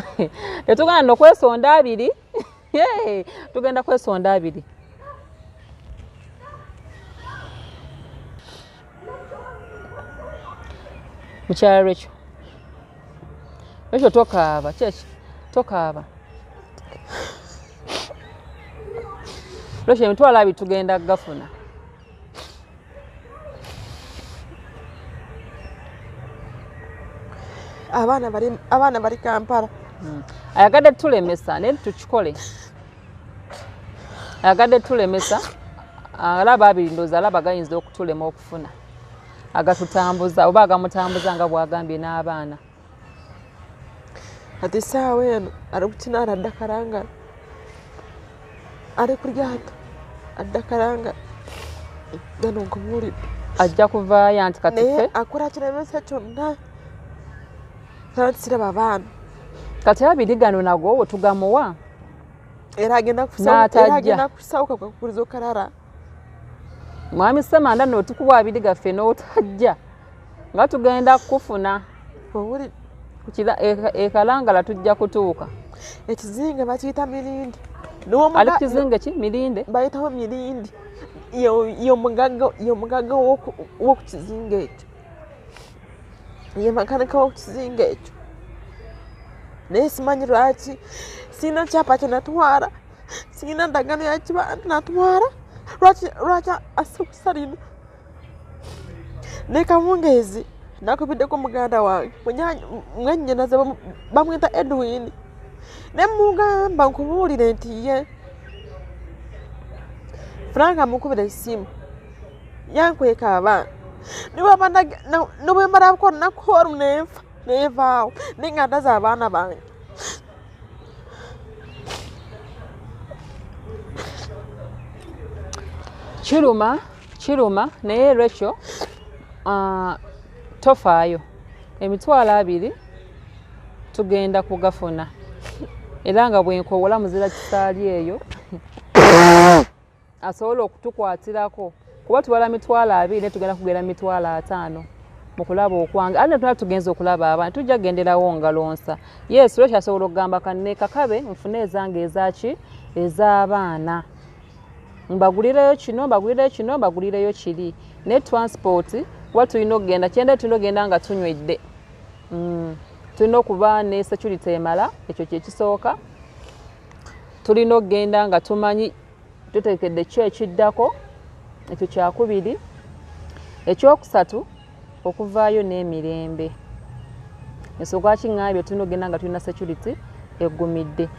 Tetugenda nokwesonda 2 tugenda kwesonda 2. Mukyala Rachel tokaaba kyeki tokaaba Rachel emitwalo 2 tugenda gafuna. Abaana bali Kampala. Ayagadde tulemesa naye tukikole. Ayagadde tulemesa alaba Abiri ndoozi alaba gayinza okutulema okufuna agatutambuza oba agamutambuza nga bwagambye n'abaana. Ati saawa eno ali kukinaara adda Kalangala ali ku lyato adda Kalangala gano nkubuulidde ajja kuvaayo anti kati naye akola kilemesa kyonna siraba abaana. Kati Abiri gano nago wetugamuwa era agenda kusawuka kwakukuliza okalala. Mwami Semanda n'otukuba Abiri gaffe n'otajja nga tugenda kufuna Kalangala tujja kutuuka. Ekizinga bakiyita Mirindi. Ali ku kizinga ki? Mirinde? Bayitaho Mirindi. Yo mugagga w'oku kizinga ekyo. Ye makanika w'oku kizinga ekyo. Naye simanyi lwaki sina kyapa kye natwala, sina ndagaano ya kibanja natwala. Lwaki asukusalina ne Kawungeezi nakubiddeko muganda wange mwennyinaze bamwita Edwin ne mugamba nkubuulire nti ye Franka mukubira essimu yankweka abaana nobwembalako nakoru nevaawo naye nga ndaze abaana bange. Kiruma naye Rachel tofaayo emitwalo 2 tugenda kugafuna era nga bwenkowola muzira kisaali eyo asobola okutukwatirako kuba tubala mitwalo 2 ne tugenda kugera mitwalo 5 mu kulaba okwange ate tuna tugenza okulaba abaana tujja kugenderawo ngalonsa. Yes Rachel asobola okugamba kanne kakabe nfune ezange ezaki ez'abaana mbagulireyo kino mbagulireyo kiri ne transport kuba tulina okugenda kyenda tulina okugenda nga tunywedde tulina okuba ne security emala, ekyo kye kisooka. Tulina okugenda nga tumanyi tuteekedde ki ekiddako, ekyo kyakubiri. Ekyokusatu okuvaayo n'emirembe. Ensonga kiŋŋambye tulina okugenda nga tulina security eggumidde.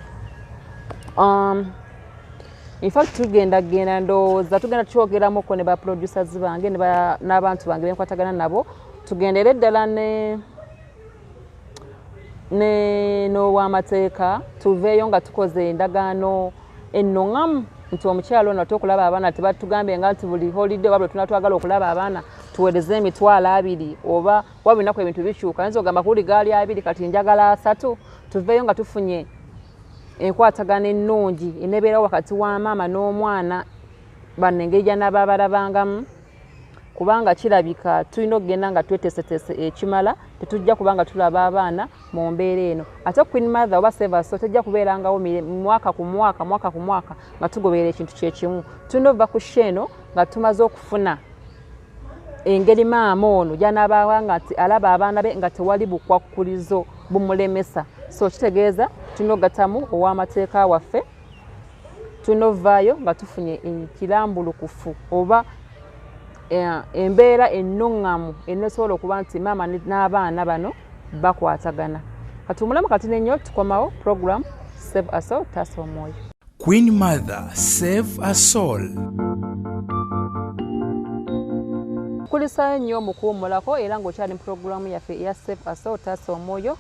In fact tugenda ndowooza tugenda tukyogeramukko ne ba producers bange n'abantu bange benkwatagana nabo, tugendera eddala n'owamateeka tuveeyo nga tukoze endagaano ennoŋŋamu nti omukyalo ono okulaba abaana tebatugambye nga nti buli holiday wabula tunatwagala okulaba abaana tuweereze emitwalo 2 oba wabinaku ebintu bikyuka nzo gamba kuli gaali 2 kati njagala 3 tuveeyo nga tufunye enkwatagana ennungi enebeerawo wakati wa maama n'omwana bannengeri gy'anaaba balabangamu, kubanga kirabika tulina okugenda nga tweteeseteese ekimala, tetujja kubanga tulaba abaana mu mbeera eno. Ate Queen Mother oba Save Us tejja kubeerangawo mwaka ku mwaka nga tugoberera ekintu kyekimu. Tulina ova ku sheno nga tumaze okufuna engeri maama ono gy'anaabanga nti alaba abaana be nga tewali bukwakkulizo bumulemesa. So kitegeeza tulina okugatamu ow'amateeka waffe, tulina ovaayo nga tufunye ekirambulukufu oba embeera ennuŋŋamu enesobola okuba nti maama n'abaana bano bakwatagana. Kati omulamu kati nnyo tukomawo program Save a Soul Taasa Omwoyo. Queen Mother Save a Soul. Kulisayo nnyo mukuwummulako era ng'okyali mu programu yaffe eya Save a Soul Taasa Omwoyo.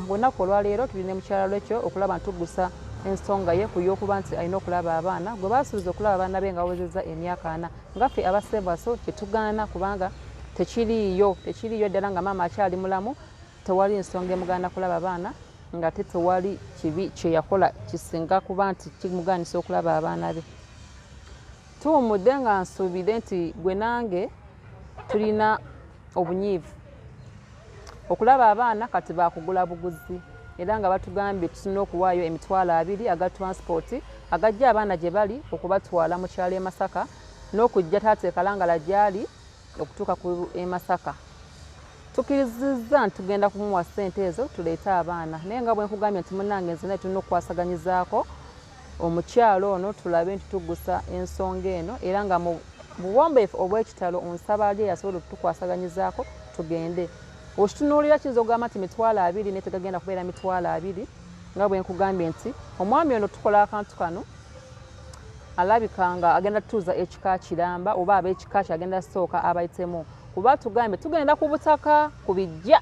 Olunaku olwaleero tulina mukyala lwekyo okulaba ntugusa ensonga ye ku y'okuba nti alina okulaba abaana gwe baasuubiza okulaba abaana be nga awezezza emyaka 4. Ngaffe aba Save a Soul tetugaana kubanga tekiriiyo ddala nga maama akyali mulamu tewali ensonga emugaana kulaba abaana nga tewali kibi kye yakola kisinga kuba nti kimugaanisa okulaba abaana be. Tuwummudde nga nsuubire nti gwe nange tulina obunyiivu okulaba abaana kati baakugula buguzi era nga batugambye tulina okuwaayo emitwalo 2 aga transport agajja abaana gye bali okubatwala mu kyalo e Masaka n'okujja taata Kalangala gyali okutuuka ku e Masaka. Tukirizizza nti tugenda kumuwa ssente ezo tuleete abaana, naye nga bwe nkugambye nti munnange nze naye tulina okukwasaganyizaako omukyalo ono tulabe nti tugusa ensonga eno era nga mu buwombeefu obw'ekitalo onsaba ali yasobola okutukwasaganyizaako tugende. Okitunuulira kiyinza okugamba nti mitwalo 2 naye tegagenda kubeera mitwalo 2 nga bwe nkugambye nti omwami ono tukola akantu kano alabika nga agenda tutuuza ekika kiramba oba ab'ekika kye agenda sooka abayitemu kuba tugambye tugenda ku butaka ku bijja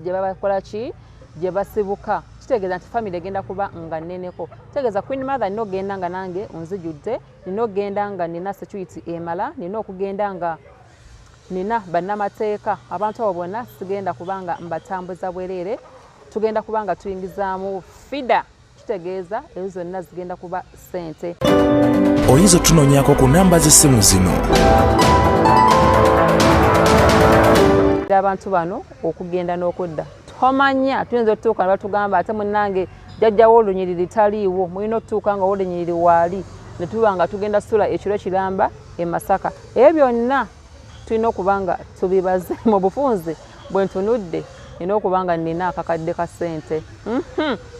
gye babakola ki gye basibuka. Kitegeeza nti family egenda kuba nga nneneko. Kitegeeza Queen Mother nina okugenda nga nange onzijudde, nina okugenda nga nina security emala, nina okugenda nga nina bannamateeka abantu abo bonna sigenda kubanga mbatambuza bwereere, tugenda kubanga tuyingizaamu fida. Kitegeeza ezo zonna zigenda kuba ssente. Oyinza otunoonyaako ku namba z'essimu zino. Abantu bano okugenda n'okudda tomanya tuyinza otutuuka ne batugamba ate munnange jjajjawo olunyiriri taliiwo, mulina otutuuka nga olunyiriri waali ne tuba nga tugenda sula ekiro kiramba e Masaka. Ebyo byonna tulina okuba nga tubibaze mu bufunze bwe ntunudde nina okuba nga nina akakadde ka ssente.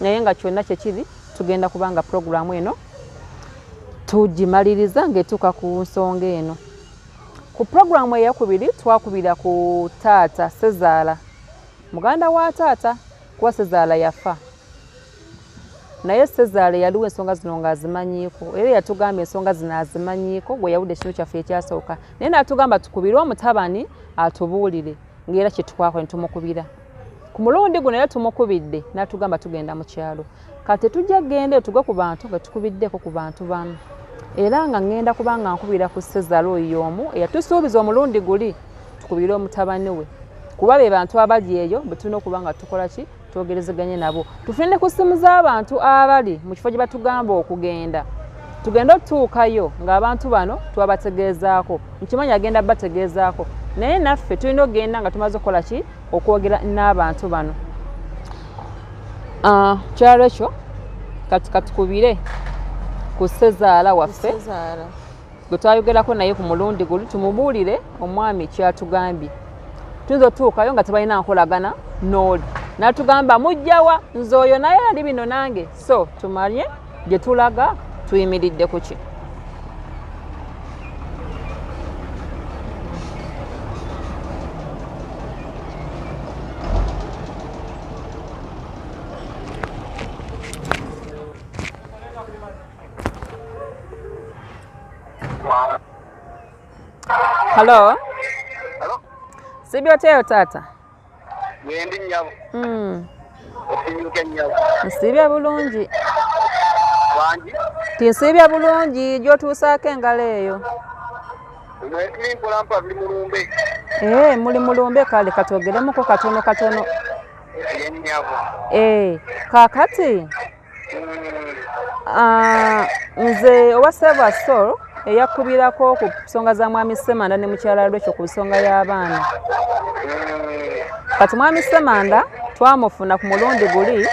Naye nga kyonna kyekiri tugenda kubanga programu eno tugimaliriza ng'etuuka ku nsonga eno. Ku programu eyakubiri twakubira ku taata Sezaala, muganda wa taata kuba Sezaala yafa. Naye Sezaala yaliwo ensonga zino ng'azimanyiiko era yatugamba ensonga zino azimanyiiko gwe yawudde ekintu kyaffe ekyasooka. Naye n'atugamba tukubire omutabani atubuulire ng'era kye tukwakola ne tumukubira. Ku mulundi guno era tumukubidde n'atugamba tugenda mu kyalo. Kati tujja gende tugwe ku bantu nga tukubiddeko ku bantu bamu. Era nga ngenda kubanga nkubira ku Sezaala oyo omu eyatusuubiza omulundi guli tukubire omutabani we. Kuba be bantu abali eyo bwe tulina okuba nga tukola ki twogerezeganye nabo. Tufune ku ssimu z'abantu abali mu kifo gye batugamba okugenda. Tugenda otuukayo ng'abantu bano tubabategeezaako. Nkimanyi agenda bategeezaako. Naye naffe tulina okugenda nga tumaze okukola ki okwogera n'abantu bano. Kyalo ekyo kati katukubire ku Sezaala waffe gwe twayogerako naye ku mulundi guli tumubuulire omwami kyatugambye. tuyinza otuukayo nga tebalina nkolagana n'oli natugamba mujjawa nze oyo naye ali bino nange so tumanye gye tulaga tuyimiridde ku ki. Hello? Hello? Sibyoteyo taata? Wendi nyabo. Osinyuke nyabo. Nsibya bulungi. Wangi? Tinsibya bulungi gy'otuusaako engalo eyo. Tuli mpolampa tuli mulumbe. Muli mulumbe kale katwogeremuko katono. Ye nyabo. Kaakati nze owa Silver Soul eyakubirako ku nsonga za mwami Ssemanda ne mukyala lwekyo ku nsonga y'abaana. Kati mwami Ssemanda twamufuna ku mulundi guli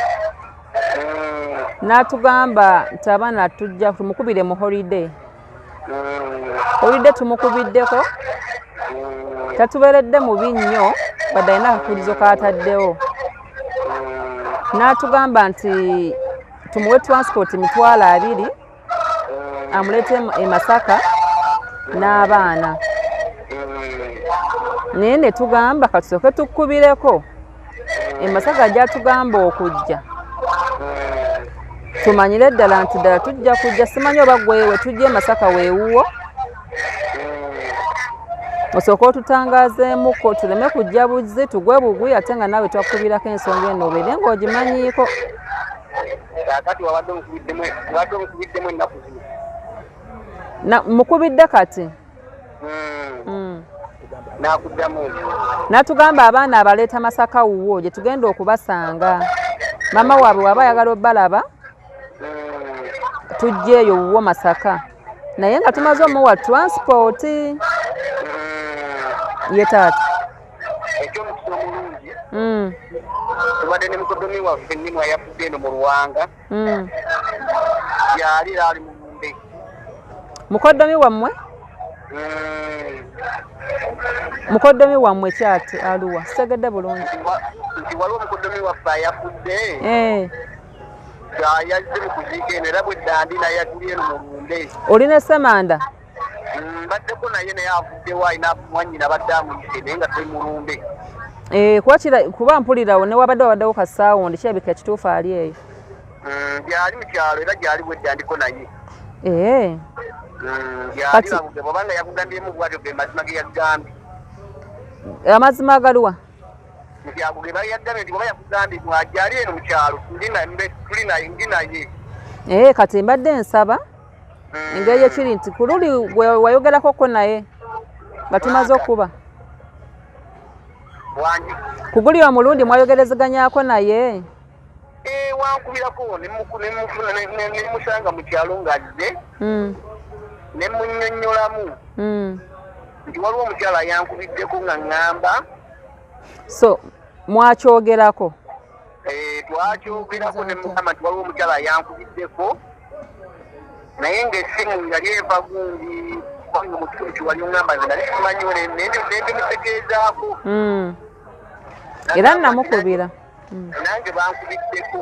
n'atugamba nti abaana tujja tumukubire mu holiday. Holiday tumukubiddeko tatubeeredde mubi nnyo wadde alina akakulizo kaataddewo. N'atugamba nti tumuwe transport mitwalo 2 amuleete e Masaka n'abaana. Naye ne tugamba katusooke tukubireko e Masaka gy'atugamba okujja tumanyire ddala nti ddala tujja kujja simanyi oba gwewe tujja e Masaka weewuwo osooka otutangaazeemuko tuleme kujja buzzi tugwe bugwi ate nga naawe twakubirako ensonga eno obeere ng'ogimanyiiko. Kati wabadde mukubiddemu ennaku zino. Mukubidde kati? Nakuddamu. N'atugamba abaana abaleeta Masaka wuwo gye tugenda okubasanga. Mama waabwe waba ayagala obbalaba tujjeeyo wuwo Masaka. Naye nga tumaze omuwa transport. Ye taata. Ekyomukisa omulungi. Tubadde ne mukodomi waffe nnimu ayafudde eno mu Luwanga. Yali ali mu lumbe. Mukodomi wammwe? Mukodomi wammwe kyati aluwa sitegedde bulungi. Nti waliwo mukodomi waffe ayafudde. Yazze mu kuziika eno era bwe ddandi naye atuli eno mu lumbe. Olina Ssemanda? Baddeko naye naye avuddewo alina mwannyina badde amuyise naye nga tuli mu lumbe. Kuba mpulirawo ne wabaddewo kasaawo ndi kirabika ekituufu ali eyo. Gyali mu kyalo era gyali bwe ddandiko naye. Kati bw'obanga yakugambyemu bwatyo ge mazima ge yagambye. Amazima agaluwa? Nti ago ge bayagambye nti bw'oba yakugambye gyali eno mu kyalo ndi naye. Kati mbadde nsaba engeri yekiri nti ku luli wayogerakoko naye nga tumaze okuba. Wangi? Ku guli omulundi mwayogerezeganyako naye? Wankubirako ne musanga mu kyalo ng'azze. Ne munnyonnyolamu nti waliwo omukyala yankubiddeko nga ŋŋamba. So mwakyogerako? Twakyogerako ne mugamba nti waliwo omukyala yankubiddeko naye ng'essimu yali eva gundi kubanga mu kitundu kiwali oŋŋamba nze nali simanyiwo nendimutegeezaako. Era namukubira. Nange bankubiddeko.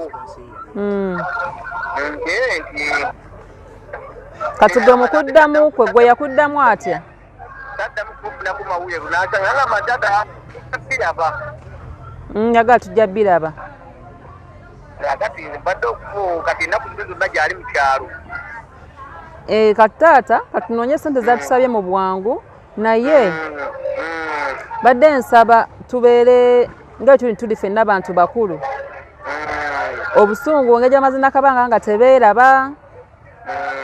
Kati gwe mukuddamu kwe gwe yakuddamu atya? Taddamu kufunaku mawulire lunansanga nga matata biraba. Njagala tujja biraba. Kati mbadde kati ennaku zino zonna gyali mu kyalo. Kati taata katunoonye ssente zatusabye mu bwangu naye badde nsaba tubeere nga tuli ffenna abantu bakulu. Obusungu ngeri amazina kabanga nga tebeeraba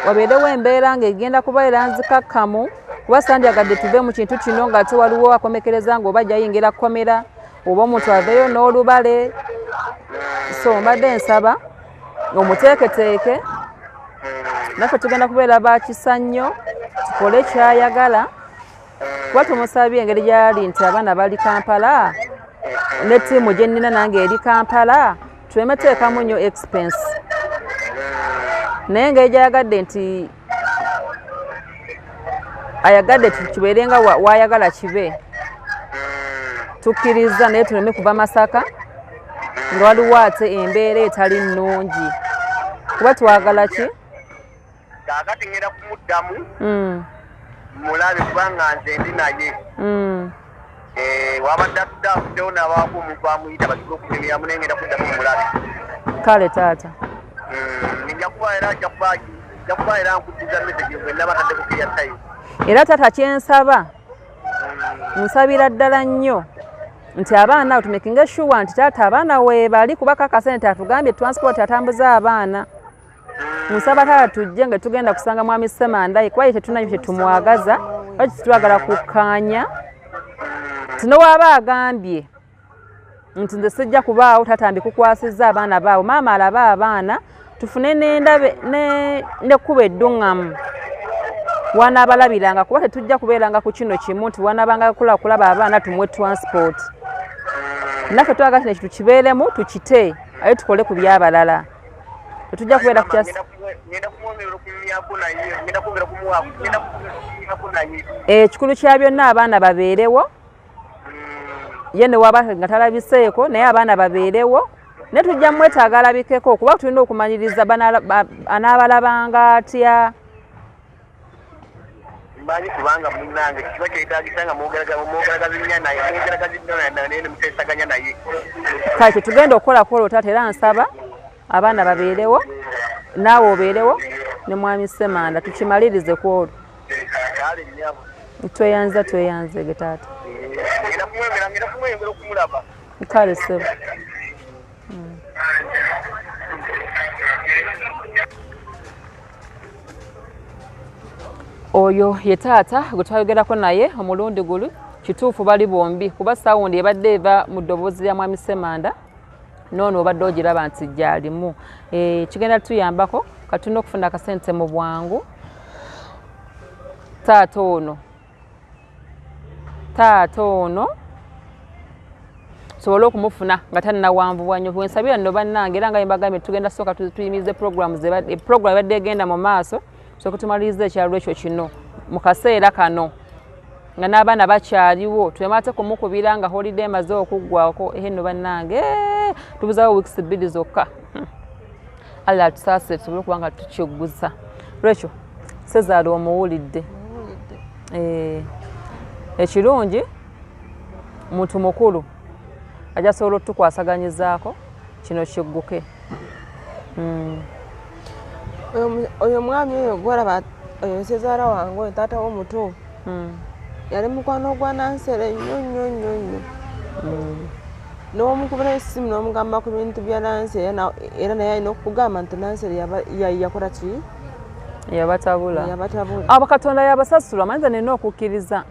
wabeerewo embeera ng'egenda kubeera nzikakkamu kuba sandyagadde tuve mu kintu kino nga tewaliwo akomekereza ng'oba jayingira kkomera oba omuntu aveeyo n'olubale. So mbadde nsaba omuteeketeeke naffe tugenda kubeera bakisa nnyo tukole kyayagala kuba tumusabye engeri gyali nti abaana bali Kampala ne ttiimu gye nnina nange eri Kampala tuleme teekamu nnyo expense. Naye engeri gyayagadde nti ayagadde kibeere nga wayagala kibe tukkiriza naye tuleme kuva Masaka nga waliwo ate embeera etali nnungi kuba twagala ki kaakati ngenda kumuddamu mulabe kubanga nze ndi naye wabadde atuddewo n'abaako omuntu amuyita basobola okugemeramu naye ngenda kuddamu mulabe kale taata nja kuba era nkuddiza message gwe naba taddeko kya time era taata kyensaba nsabira ddala nnyo nti abaana abo tumekinga sure nti taata abaana weebali kuba kakasente atugambye transport atambuza abaana nsaba taata tujje nga tugenda kusanga mwami Ssemanda kuba ye tetunanyo kyetumwagaza oba kitwagala kukkaanya tinowaaba agambye nti nze sijja kubaawo taata mbikukwasizza abaana baabo maama alaba abaana tufune n'endabe n'ekkuba edduŋŋamu wanaabalabiranga kuba tetujja kubeeranga ku kino kimu nti wanaabanga kulaba abaana tumuwe transport naffe twagala kino ekintu kibeeremu tukite aye tukole ku byabalala tetujja kubeera ku kyasi ekikulu kya byonna abaana babeerewo ye ne waba nga talabiseeko naye abaana babeerewo ne tujja mwetaaga alabikeko kuba tulina okumanyiriza anaabalabanga atya mbanyi kubanga munange kiba kyetagisa nga mwogeragazinya naye mwogeragazinya nemuteesaganya naye kale tetugenda okukolako olwo taata era nsaba abaana babeerewo naawe obeerewo ne mwami Ssemanda tukimalirize ku olwo tweyanze ge taata kale ssebo oyo ye taata gwe twayogerako naye omulundi gulu kituufu bali bombi kuba sawundi ebadde eva mu ddoboozi lya mwami Ssemanda noono obadde ogiraba nti gyalimu kigenda tuyambako katulina okufuna akasente mu bwangu taata ono sobole okumufuna nga tannawanvuwa nnyo wensabira nno bannange era nga yembagambye tugenda sooka tuyimirize program ebadde egenda mu maaso sooka tumaliriza ekyalo ekyo kino mu kaseera kano nga n'abaana bakyaliwo twemate kumukubira nga holiday emaze okuggwako nno bannange tubuzawo weeks 2 zokka alla atusaasire tusobole okuba nga tukigguza lwekyo Sezaala omuwulidde ekirungi muntu mukulu ajja sobola otukwasaganyizzaako kino kigguke oyo mwami oyo gwalaba oyo Sezaala wange oyo taata w'omuto yali mukwano gwa Nansere nnyo n'omukubira essimu n'omugamba ku bintu bya Nansere era naye alina okugamba nti Nansere yakola ki yabatabula abo Katonda yabasasula manyiza nina okukkiriza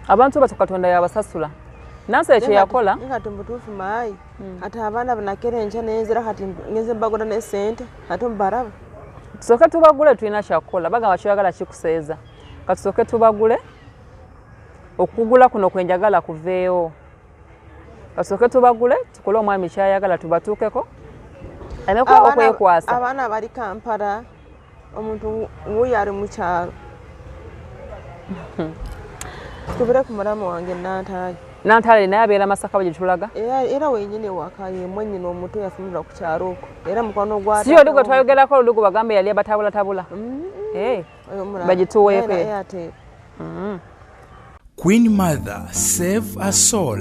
abantu batu Katonda yabasasula Nansere kye yakola kati mutuufu maayi ati abaana banakera enkya nenzira kati ngenze mbagula ne ssente ate mubaraba tusooke tubagule tulina kyakukola bagamba kyoyagala kikuseeza katusooke tubagule okugula kuno kwenjagala kuveewo kasooke tubagule tukole omwami kyayagala tubatuukeko emekuba okwekwasa abaana bali Kampala omuntu wuyo ali mu kyalo tubire ku mulamu wange Nantale naye abeera Masaka bwe tulaga era wenyine waka ye mwennyina omuto yafumira ku kyalo okwo era mukwano gwa si oli gwe twayogerako olugu bagambe yali abatabulatabula bagituweeko Queen Mother, save a soul.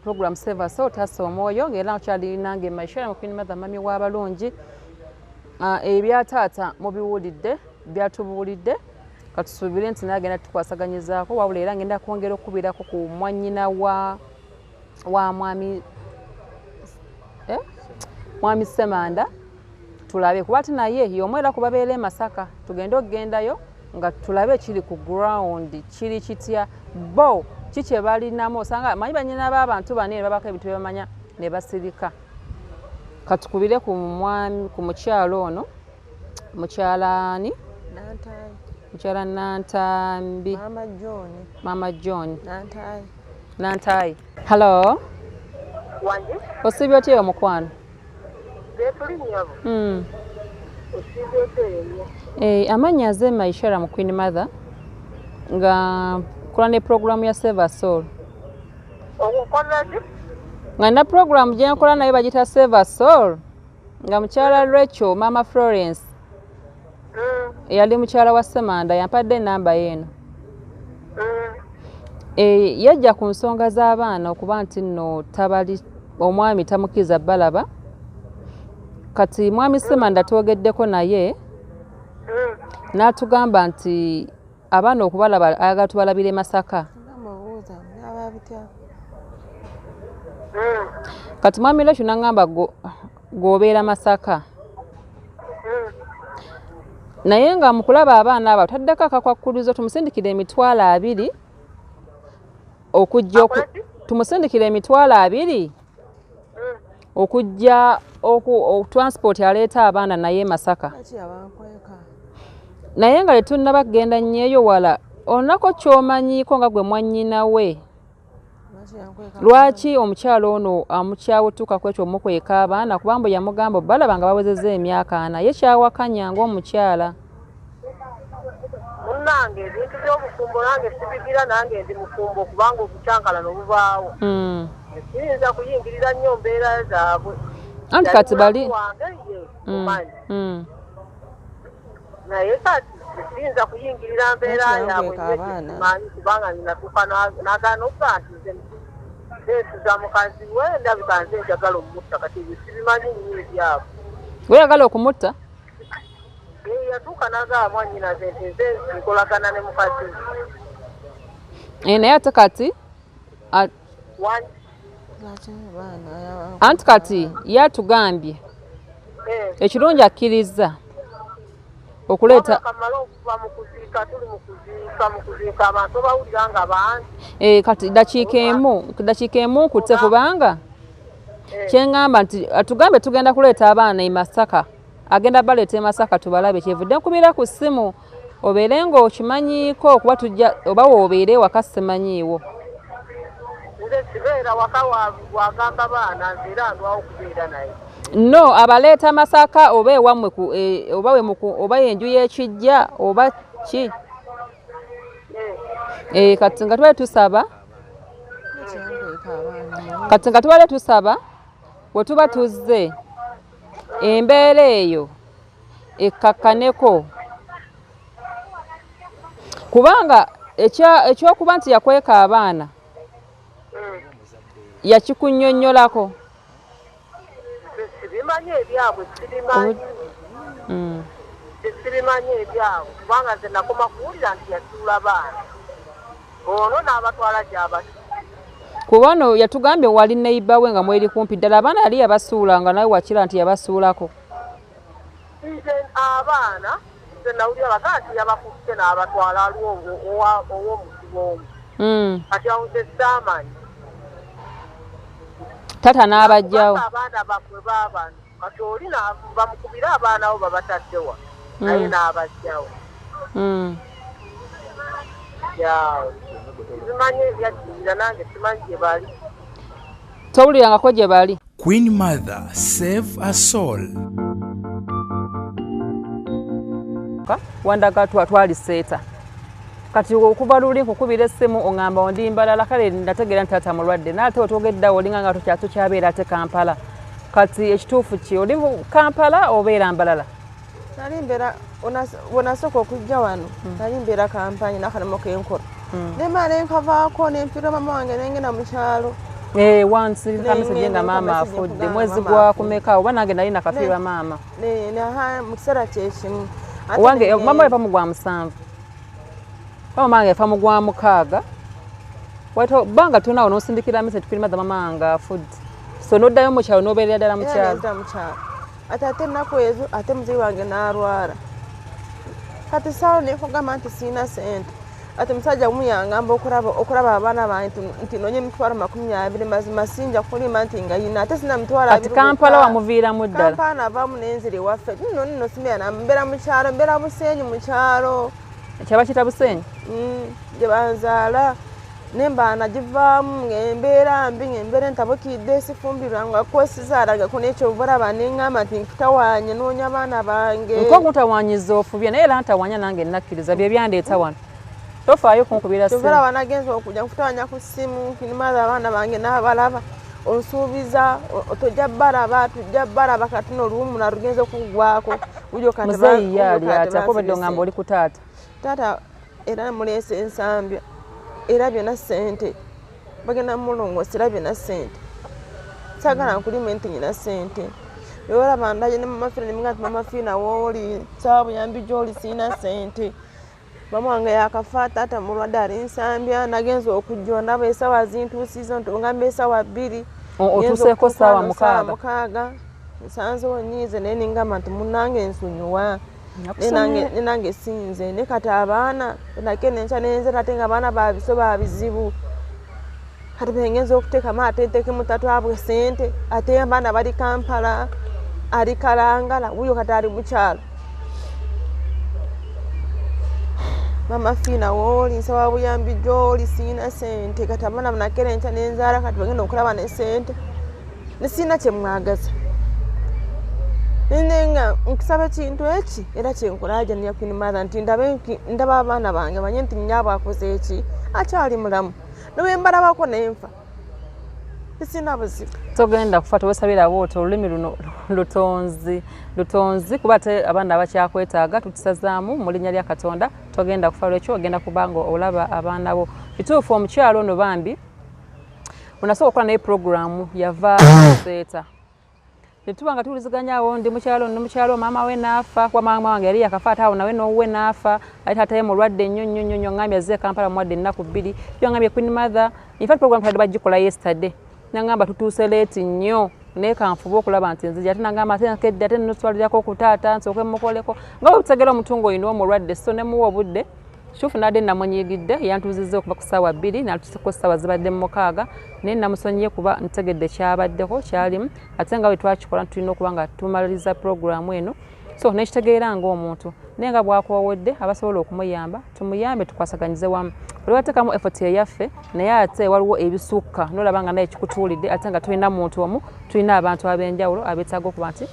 Program Save a Soul tassa omwoyo ng'era okyali nange Maishera mu Queen Mother mami w'abalungi ebya taata mubiwulidde byatubuulidde katusuubire nti nagenda tukwasaganyizaako wabula era ngenda kwongera okukubirako ku mwannyina wa mwami Ssemanda tulabe kuba ati naye y'omu era kubabeera e Masaka tugende okugendayo nga tulabe kiri ku ground kiri kitya bo kiki balinamu osanga manyi bannyina b'abantu bane ne babako ebintu bye bamanya ne basirika katukubire ku mukyalo ono mukyalaani mukyala Nantambi Mama John Nantai hello Wange osibye otya omukwano amannya ze Maishera mu Queen Mother nga kola ne program ya Save a Soul. Okukola ki? Nga na program gye nkola naye bagita Save a Soul. Nga mukyala Rachel, Mama Florence. Yali mukyala wa Semanda yampadde namba yeno. Yajja ku nsonga z'abaana okuba nti nno tabali omwami tamukiza balaba. Kati mwami Semanda twogeddeko naye n'atugamba nti abaana okubalaba ayagala tubalabire Masaka. Kati mwami Rachel n'angamba g'obeera Masaka. Naye nga mu kulaba abaana abo taddeko akakwakulizo tumusindikira emitwalo 2 okujja tumusindikira emitwalo 2 okujja transport aleeta abaana naye Masaka. Naye nga letunnaba kugenda nnyo wala onako ky'omanyiiko nga gwe mwannyina we. Lwaki omukyalo ono amukyawotuka ku ekyo omukweka abaana kubanga yamugamba balaba nga bawezezza emyaka 4 ye kyawakanya ng'omukyala. Munnange ebintu by'obufumbo nange sibigira nange ndi mufumbo kubanga obucyankalano bubaawo. Siyinza kuyingirira nnyo mbeera zaabwe. Anti kati bali naye kati siyinza kuyingirira mbeera yaabwe manyi kubanga ninatuuka n'agaana okuba nti nze neetuza mukazi we ndabika nze njagala omutta kati sibimanyi nnyo ebyabwe. Oyagala okumutta? Yatuuka n'agaba mwannyina ze nti nze nkolagana ne mukazi we. Naye ate kati anti kati yatugambye ekirungi akkiriza okuleeta akamala okuva mu kuziika tuli mu kuziika abantu bawulira nga bangi. Kati dakiika emu nkutte kubanga kyeŋŋamba nti atugambe tugenda kuleeta abaana e Masaka. Agenda baleeta e Masaka tubalabe kyevudde nkubira ku ssimu obeere ng'okimanyiiko okuba tujja oba woobeere ewaka simanyiiwo. Nze sibeera waka wagamba baana nze era ndwawo okubeera naye. No, abaleeta Masaka oba ewammwe oba enju y'ekijja oba ki? Kati nga tubale tusaba bwe tuba tuzze embeera eyo ekkakkaneko kubanga ekyokuba nti yakweka abaana yakikunnyonnyolako. Sibimanyi ebyabwe sibimanyi ebyabwe kubanga nze nakoma kuwulira nti yatuula baana ono n'abatwala gy'abasi. Kuba ono yatugambye wali neiba we nga mweri kumpi ddala abaana yali yabasuula nga nawe wakira nti yabasuulako. Nze abaana nze nawulira bagaa nti yabakutte n'abatwala alwo ow'omusibo omu. Kati awo nze saamanyi. Tata n'abajjawo. Abaana bakwe baabano kati oli bamukubira abaana abo babataddewa naye n'abajjawo. Simanyi ebyaddirira nange simanyi gye bali. Towulirangako gye bali. Queen Mother Save a Soul. Wandaga twaliseeta. Kati okuva luli nkukubira essimu ongamba ondi Mbalala kale ndategeera nti taata mulwadde naate otwogeddawo olinga nga tukyabeera ate Kampala. Kati ekituufu ki oli Kampala obeera Mbalala? Nali mbeera wonasooka okujja wano nali mbeera Kampala n'akalimo kenkola nemala nkavaako nempira mama wange nengenda mu kyalo. Wansi kameseje nga maama afudde mwezi gwa kumeka oba nange nali nakafiirwa maama. Mu kiseera kyekimu wange mama yava mu gwa 7 mama wange yafa mu gwa 6 waito banga tunawo nosindikira message kuri mama anga afudde so noddayo mu kyalo nobeerera ddala mu kyalo. Ate ennaku ezo ate muzeyi wange n'alwala kati sawa nekugamba nti siina sente ate musajja muyangamba okulaba abaana bange nti nonye emitwalo 20 mazima sinja kulima nti nga yina ate sina mitwalo 20. Kati Kampala wamuviiramu ddala? Kampala navaamu nenzire waffe nno simbeera nambeera mu kyalo mbeera Busenyi mu kyalo. Kyaba kita Busenyi? Gye banzaala nembaana givaamu ng'embeera mbi ng'embeera entabukidde sifumbirwa nga kwesizaalaga kunekyobulaba neŋŋamba nti nkutawaanye noonya abaana bange. Nk'okutawaanyiza ofubye naye era ntawaanya nange nakkiriza bye byandeeta wano. tofaayo kunkubira ssimu kyovera wanagenza okujja nkutawanya ku ssimu kinimaza abaana bange n'abalaba onsuubiza tojja balaba tujja balaba kati n'oluwumu nalugenze kuggwako muzeeyi yaali ati akobedde ngamba oli ku taata taata era muleese ensambya era byonna ssente bagenda mulongosa era byonna ssente saagala nkulima enti nyina ssente olaba ndaje ne mama Fiina ne mugamba mama Fiina wooli saawa buyambi gy'oli siina ssente mama wange yakafa taata mulwadde ali nsambya nagenza okujja ndaba essaawa zintuusizo ntongamba essaawa 2 otuuseeko ssaawa 6 nsanzewo nyiize naye ningamba nti munnange nsonyiwa nenange sinze ne kati abaana nake nenkya nenze ate nga abaana babiso babizibu kati bengenza okuteekamu ate nteekemu tatwabwe ssente ate abaana bali Kampala ali Kalangala wuyo kati ali mukyalo mama Fiina wooli nsaba buyambi gy'oli siina ssente kati abaana nakere enkya nenzaala kati bagenda okulaba ne ssente ne siina kye mwagaza nenga nkusaba ekintu eki era kyenkulaajanira Queen Mother nti ndaba abaana bange manye nti nnyabo akoze eki akyali mulamu nawe mbalabako nenfa sina buzibu togenda kufa towesabira bwoti olulimi luno lutonzi kuba te abaana abakyakwetaaga tutisazaamu mu linnya lya Katonda togenda kufa lwekyo ogenda kubanga olaba abaana bo kituufu omukyalo ono bambi unasooka okukola naye programu yava seeta netuba nga tuwuliziganyaawo ndi mukyalo maama we naafa kuba maama wange yali yakafa ate awo nawe n'owuwe naafa ate taataye mulwadde nnyo ngambye azze Kampala muwadde ennaku 2 yo ngambye Queen Mother infact programu tadde bagikola yesterday nangamba tutuuse leeti nnyo naye kanfuba okulaba nti nzija ate nangamba ate nkedde ate nnotwalirako ku taata nsooke mukoleko nga bwe tutegeera omutungo oyina omulwadde so ne muwa obudde kituufu nadde namunyigidde yantuuzizza okuva ku ssaawa 2 n'atuuseko ssaawa zibadde 6 naye namusonyiye kuba ntegedde kyabaddeko kyalimu ate nga bwe twakikola tulina okuba nga tumaliriza programu eno so nekitegeera ng'omuntu naye nga bwakoowodde abasobola okumuyamba tumuyambe tukwasaganyize wamu buli wateekamu effort eyaffe naye ate waliwo ebisukka n'olaba nga naye kikutuulidde ate nga tulina muntu omu tulina abantu ab'enjawulo abeetaaga okuba nti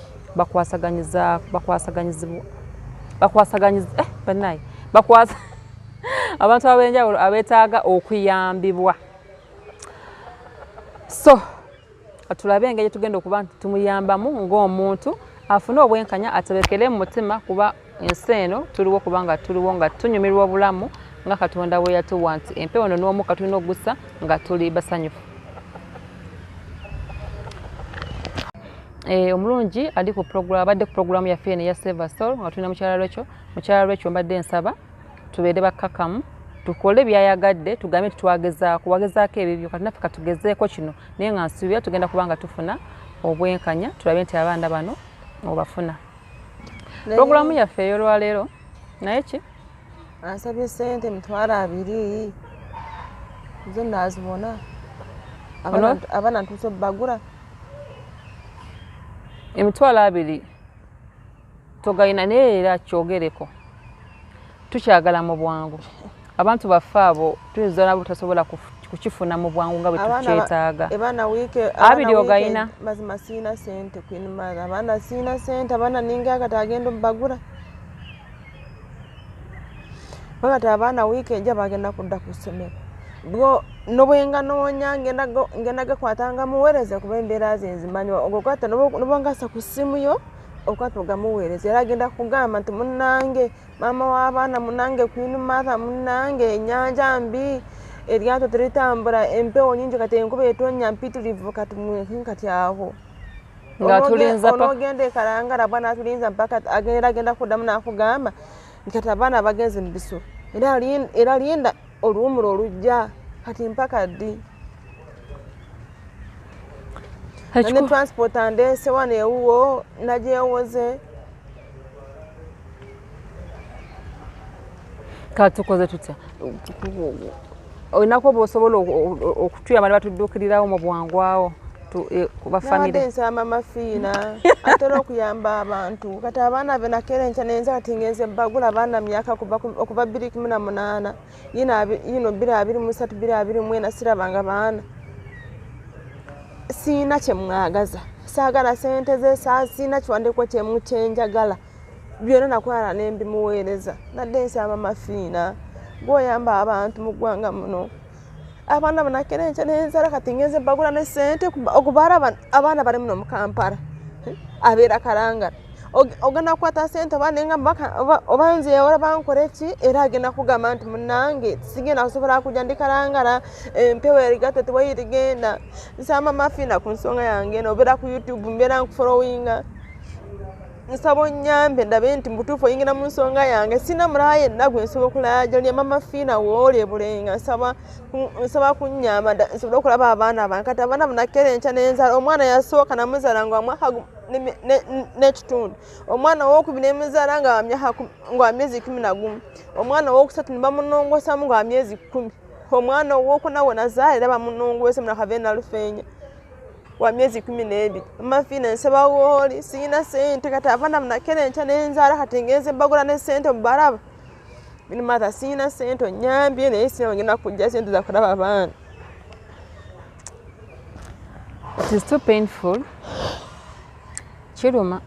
abantu ab'enjawulo abeetaaga okuyambibwa so tulabe engeri gye tugenda okuba nti tumuyambamu ng'omuntu afune obwenkanya atebekere mu mutima kuba ensi eno tuliwo kubanga tuliwo nga tunyumirwa obulamu nga Katonda bwe yatuwa nti empewo no n'omukka tulina ogussa nga tuli basanyufu. Omulungi ali ku programu abadde ku programu yaffe eno eya Save a Soul nga tulina mukyala lwekyo mbadde nsaba tubeere bakkakamu tukole byayagadde tugambe tutwagezaako wagezaako ebibyo kati naffe katugezeeko kino naye nga nsuubira tugenda kubanga tufuna obwenkanya tulabe nti abaana bano obafuna. Programu yaffe ey'olwaleero naye ki ansabye ssente emitwalo 2 zo nazibona abaana ntuuse obbagula emitwalo 2 togayina naye era kyogereko tukyagala mu bwangu abantu baffe abo tuyinza nabo tasobola kukifuna mu bwangu nga bwe tukyetaaga. Abiri ogayina mazima siina ssente Queen Mother abaana siina ssente abaana ninga kati agenda obbagula bakati abaana wiiki ejja bagenda kudda ku ssomero bwo nobwenga noonya ngenda gakwatanga muweereze kuba embeera ze nzimanyi ogokwata nobwangasa ku ssimu yo okwata ogamuweereza era agenda kugamba nti munnange maama w'abaana munnange Queen Mother munnange ennyanja mbi eryato teritambula empewo nyingi kati enkuba etonya mpitirivu kati kati aho nga tulinza onogenda ekalangala bwana atulinza mpaka agenda kuddamu n'akugamba kati abaana bagenze mu bisulo era linda oluwumulo olujja kati mpaka ddi ne transport andeese wano ewuwo nagyewoze kati tukoze tutya olinaku oba osobola okutuyamba ne batudduukirirawo mu bwangu awo nabadde nsaba mama Fiina atera okuyamba abantu kati abaana be nakera enkya nenza kati ngenze bagula abaana myaka okuva 2018 yino 2023 2024 sirabanga baana siina kyemwagaza saagala ssente ze siina kiwandiiko kyemu kyenjagala byonna nakwala nembimuweereza nadde nsaba mama Fiina gw'oyamba abantu mu ggwanga muno. Abaana banakerenca n'enzala kati ngenze bagula ne ssente okubaala abaana bali muno mu Kampala abeera Kalangala. Ogenda kukwata ssente oba nengamba oba nze ora bankole ki era agenda kugamba nti munnange sigenda kusobola kujja ndi Kalangala empewo erigate tewayirigenda nsamba mafina ku nsonga yange eno obeera ku YouTube mbeera nkufollowinga nsaba onnyambe ndabe nti mutuufu oyingira mu nsonga yange sina mulaya yenna gwe nsobola okulaajalya mama fiina woolye bulenga nsaba kunnyamba nsobole okulaba abaana bange kati abaana banakerenca n'enzala omwana yasooka namuzaala nga mwaka n'ekitundu omwana owokubiri nemuzaala nga wa myezi 11 omwana owokusatu ne bamunongosamu nga wa myezi 10 omwana owokuna we nazaala era bamunongose munakavena lufeenya wa myezi 12 amafiina nsaba wooli siyina ssente kati abaana munakerenca n'enzaala kati ngenze bagula ne ssente mubalaba binimata siyina ssente onnyambye naye sina wengenda kujja ssente za kulaba abaana. It is too painful. Kiruma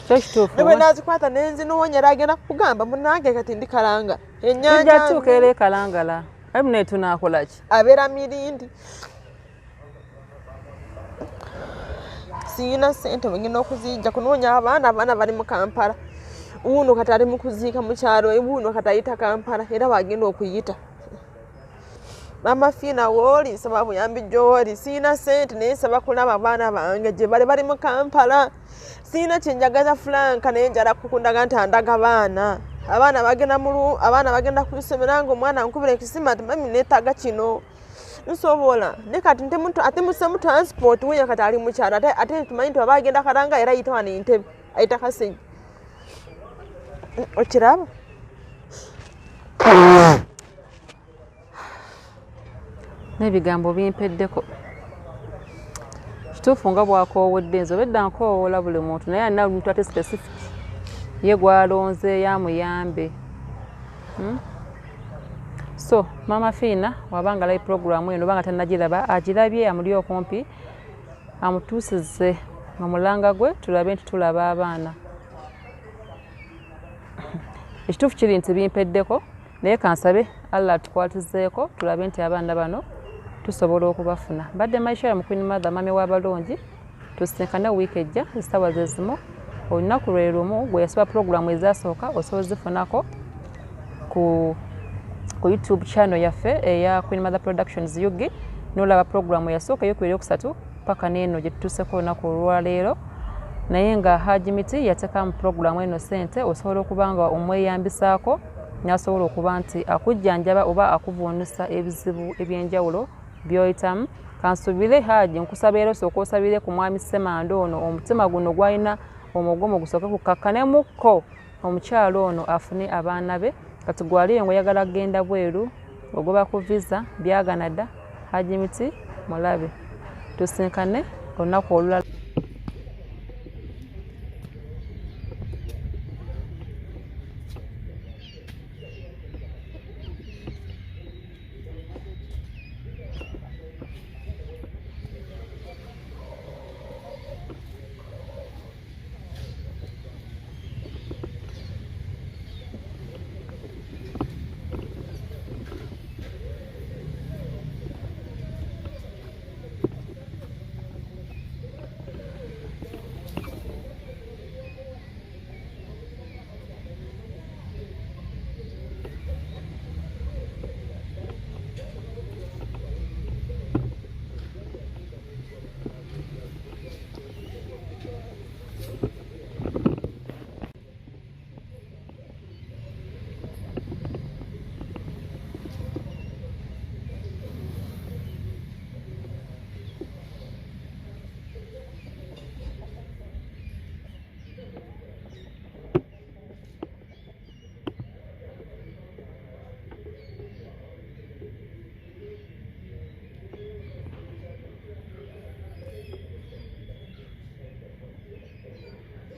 kituufu bwe nazikwata nenzinoonya era agenda kugamba munnange kati ndi Kalangala ennyanja tujja tuuka era Kalangala ayi munaye tunaakola ki abeera Mirindi siyina ssente wengenda okuzijja kunoonya abaana bali mu Kampala wuuno kati ali mu kuziika mu kyalo wuuno kati ayita Kampala era wagenda okuyita mama fiina wooli nsaba buyambi gy'oli siyina ssente naye nsaba kulaba abaana bange gye bali mu Kampala siyina kyenjagaza Franka naye njala kukundaga nti andaga abaana bagenda ku isomero nga omwana nkubira ekisima nti mami neetaaga kino nsobola ne kati ate musemu transport weya kati ali mu kyalo ate tumanyi nti aba agenda Kalanga era ayita wano Entebbe ayita Kasejja okiraba n'ebigambo bimpeddeko kituufu nga bwakoowodde nze obedda nkoowoola buli muntu naye alina omuntu ate specific ye gwalonze yamuyambe. So mama fiina wabanga live programu eno banga tannagiraba agirabye amuli okumpi amutuusize nga mulanga gwe tulabe nti tulaba abaana. Ekituufu kiri nti bimpeddeko naye kansabe Allah atukwatizeeko tulabe nti abaana bano tusobola okubafuna. Mbadde Maisha mu Queen Mother mami w'abalongi tusinkane wiiki ejja ezitawa zezimu olunaku lwe lumu gwe yasiba programu ezasooka osobola zifunako ku YouTube channel yaffe eya Queen Mother Productions Yugi n'olaba programu yasooka ey'okusatu paka n'eno gye tutuuseko olunaku olwaleero naye nga Haji Miti yateekamu programu eno ssente osobola okuba nga omweyambisaako n'asobola okuba nti akujjanjaba oba akuvuunusa ebizibu ebyenjawulo by'oyitamu. Kansubire Haji nkusaba era osooka osabire ku mwami Ssemanda ono omutima guno gwalina omugomo gusooke kukakkanemukko omukyalo ono afune abaana be kati gwaliyo ng'oyagala kugenda bweru ogoba ku visa byagana dda Haji Miti mulabe tusinkane olunaku olulala.